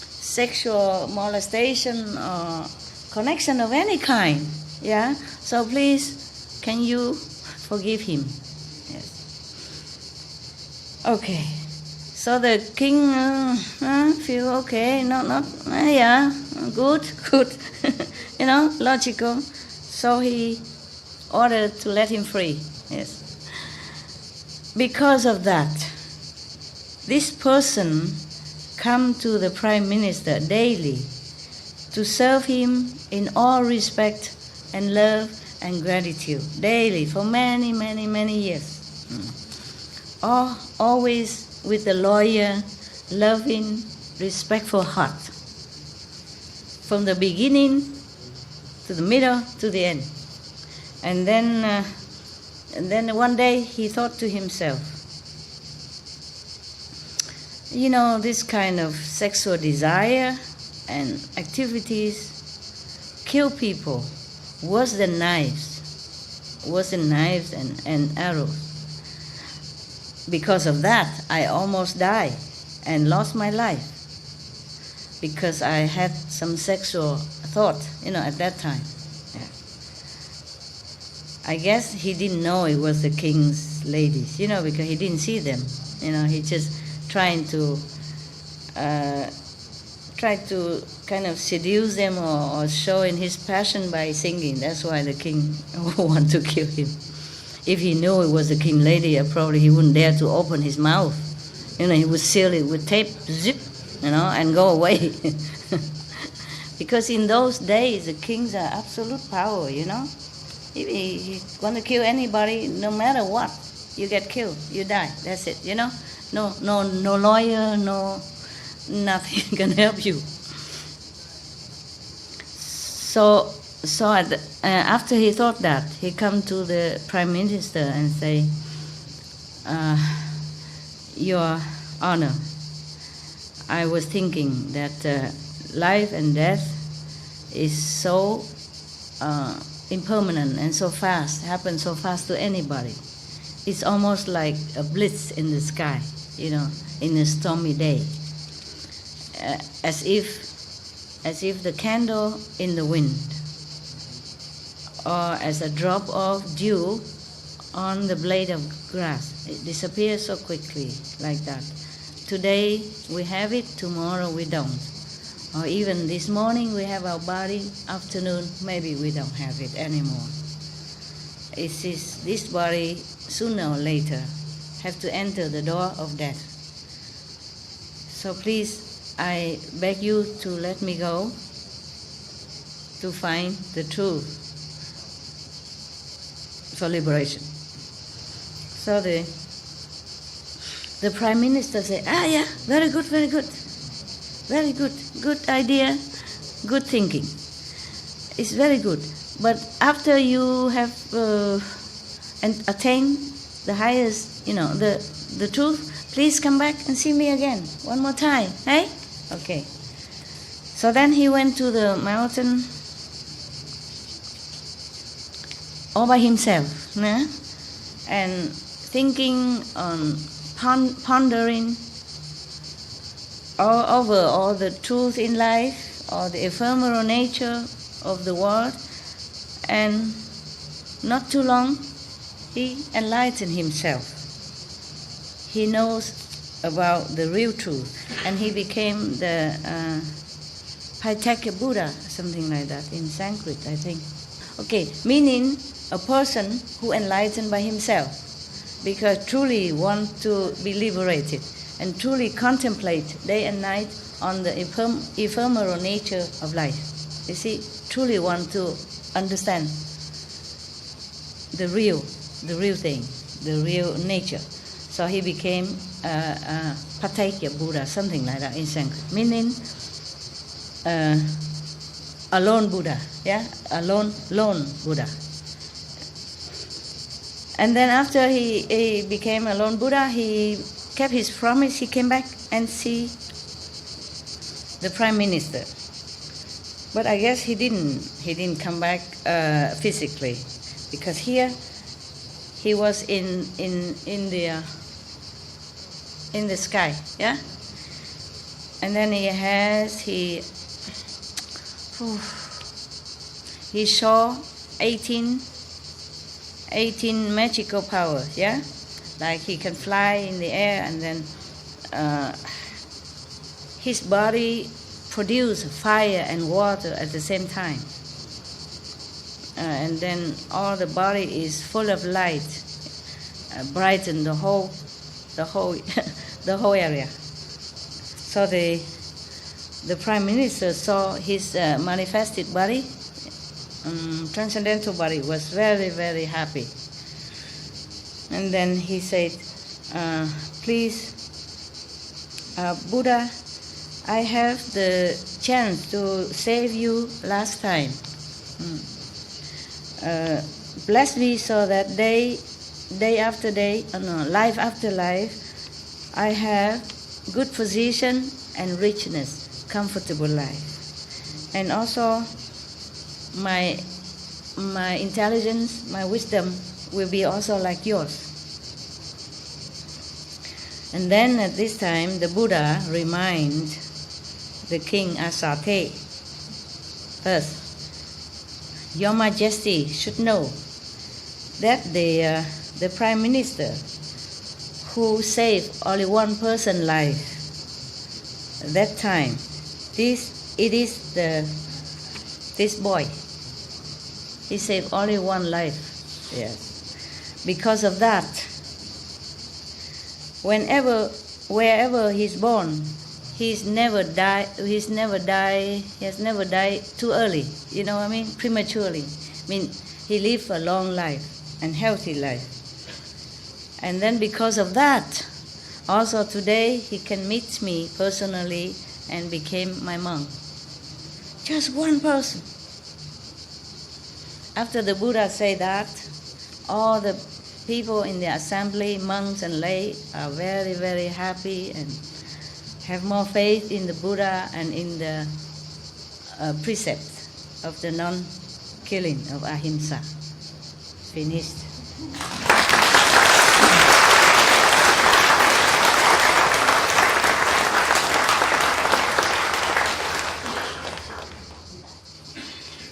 sexual molestation or connection of any kind. Yeah. So please, can you forgive him? Yes. Okay. So the king feel okay. Yeah, good. You know, logical. So he ordered to let him free. Yes. Because of that, this person come to the prime minister daily to serve him in all respect and love and gratitude, daily for many, many, many years. Always with a loyal, loving, respectful heart. From the beginning to the middle to the end. And then one day he thought to himself, you know, this kind of sexual desire and activities kill people worse than knives and arrows. Because of that, I almost died and lost my life because I had some sexual thought, you know, at that time. Yeah. I guess he didn't know it was the king's ladies, you know, because he didn't see them. You know, he just trying to kind of seduce them or showing his passion by singing. That's why the king wanted to kill him. If he knew it was the king lady, probably he wouldn't dare to open his mouth. You know, he would seal it with tape, zip, you know, and go away. Because in those days, the kings are absolute power, you know. If he want to kill anybody, no matter what, you get killed, you die. That's it, you know. No lawyer, no nothing can help you. So after he thought that, he come to the prime minister and say, Your Honor, I was thinking that life and death is so impermanent and so fast, happens so fast to anybody. It's almost like a blitz in the sky, you know, in a stormy day, as if the candle in the wind, or as a drop of dew on the blade of grass. It disappears so quickly, like that. Today we have it, tomorrow we don't. Or even this morning we have our body, afternoon maybe we don't have it anymore. It is this body, sooner or later, have to enter the door of death. So please, I beg you to let me go to find the truth for liberation. So the prime minister said, yeah, very good, good idea, good thinking. It's very good. But after you have attained the highest, you know, the truth, please come back and see me again, one more time, hey? Okay. So then he went to the mountain all by himself, and thinking on pondering over all the truth in life, or the ephemeral nature of the world, and not too long, he enlightened himself. He knows about the real truth, and he became the Paitaka Buddha, something like that, in Sanskrit, I think. Okay, meaning a person who enlightened by himself, because truly want to be liberated and truly contemplate day and night on the ephemeral nature of life. You see, truly want to understand the real thing, the real nature. So he became Patajya Buddha, something like that in Sanskrit, meaning alone Buddha, yeah, lone Buddha. And then after he became a lone Buddha, he kept his promise. He came back and see the prime minister. But I guess he didn't come back physically, because here he was in the sky, yeah. And then he saw 18 magical powers, yeah, like he can fly in the air, and then his body produce fire and water at the same time, and then all the body is full of light, brighten the whole the whole area. So the prime minister saw his manifested body, transcendental body, was very, very happy. And then he said, please, Buddha, I have the chance to save you last time. Bless me so that day after day, life after life, I have good position and richness, comfortable life. And also my intelligence, my wisdom will be also like yours. And then at this time, the Buddha remind the king Asate, first, Your Majesty should know that the prime minister who saved only one person's life at that time, it is this boy. He saved only one life. Yes. Because of that, wherever he's born, he has never died too early. You know what I mean? Prematurely. I mean, he lived a long life and healthy life. And then because of that, also today he can meet me personally and became my monk. Just one person. After the Buddha said that, all the people in the assembly, monks and lay, are very, very happy and have more faith in the Buddha and in the precept of the non-killing of ahimsa. Finished.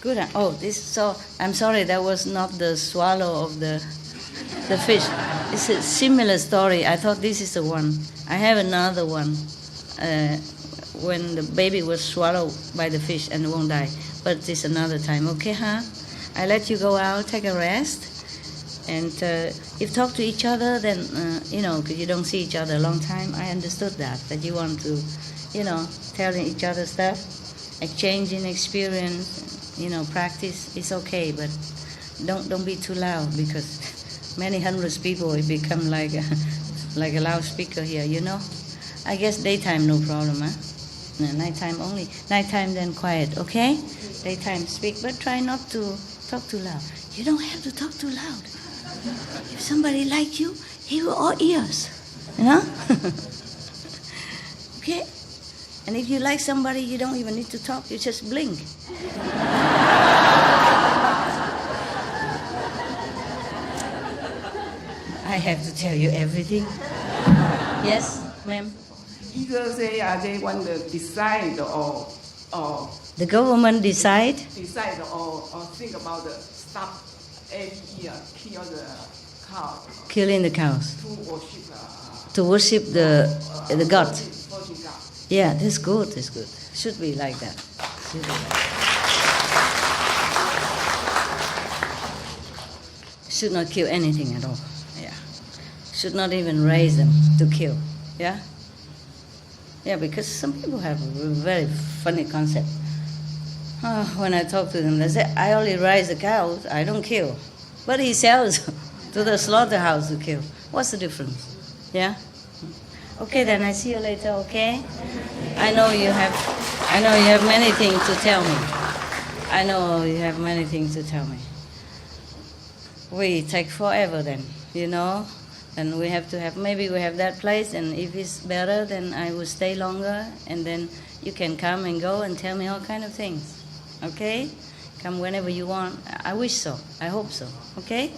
Good. Oh, so I'm sorry, that was not the swallow of the fish. It's a similar story. I thought this is the one. I have another one when the baby was swallowed by the fish and won't die. But it's another time. Okay, huh? I let you go out, take a rest. And if talk to each other, then, because you don't see each other a long time, I understood that you want to, telling each other stuff, exchanging experience, practice is okay, but don't be too loud, because many hundreds people will become like a loudspeaker here, I guess daytime no problem, huh? No, nighttime only. Nighttime then quiet, okay? Daytime speak, but try not to talk too loud. You don't have to talk too loud. If somebody like you, he will all ears, Okay? And if you like somebody, you don't even need to talk, you just blink. I have to tell you everything. Yes, ma'am? Either they want to decide or the government decide or think about the stop every year kill the cow. Killing the cows. To worship the god. Worship God. Yeah, that's good, that's good. Should be like that. Should not kill anything at all. Yeah. Should not even raise them to kill. Yeah? Yeah, because some people have a very funny concept. When I talk to them, they say, I only raise the cows, I don't kill. But he sells to the slaughterhouse to kill. What's the difference? Yeah? Okay, then I see you later, okay? I know you have many things to tell me. I know you have many things to tell me. We take forever then, and we have to have, maybe we have that place, and if it's better, then I will stay longer, and then you can come and go and tell me all kind of things, okay? Come whenever you want. I wish so, I hope so, okay?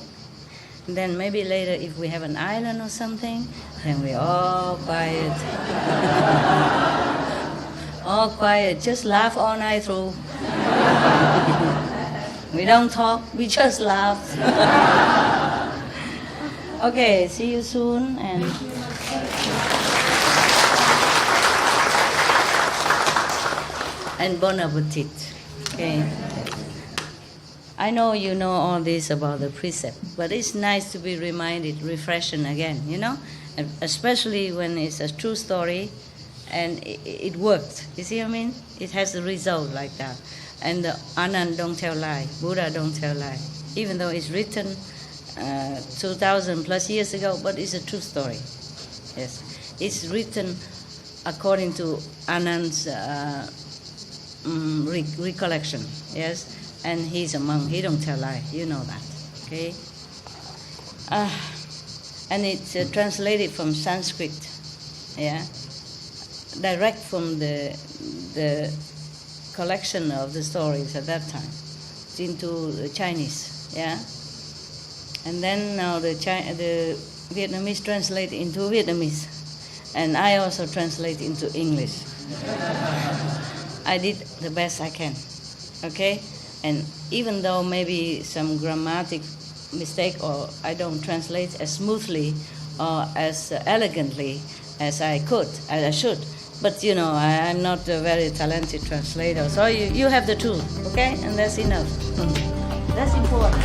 And then maybe later, if we have an island or something, then we're all quiet. All quiet, just laugh all night through. We don't talk, we just laugh. Okay, see you soon, and bon appetit. Okay. I know you know all this about the precept, but it's nice to be reminded, refreshing again, and especially when it's a true story and it worked. You see what I mean? It has a result like that. And the Anand don't tell lie, Buddha don't tell lie. Even though it's written 2,000 plus years ago, but it's a true story. Yes, it's written according to Anand's recollection. Yes. And he's a monk, he don't tell lie, you know that, okay? And it's translated from Sanskrit, yeah? Direct from the collection of the stories at that time into Chinese, yeah? And then now the Vietnamese translate into Vietnamese, and I also translate into English. I did the best I can, okay? And even though maybe some grammatic mistake, or I don't translate as smoothly or as elegantly as I should, but I'm not a very talented translator, so you have the truth, okay? And that's enough. That's important.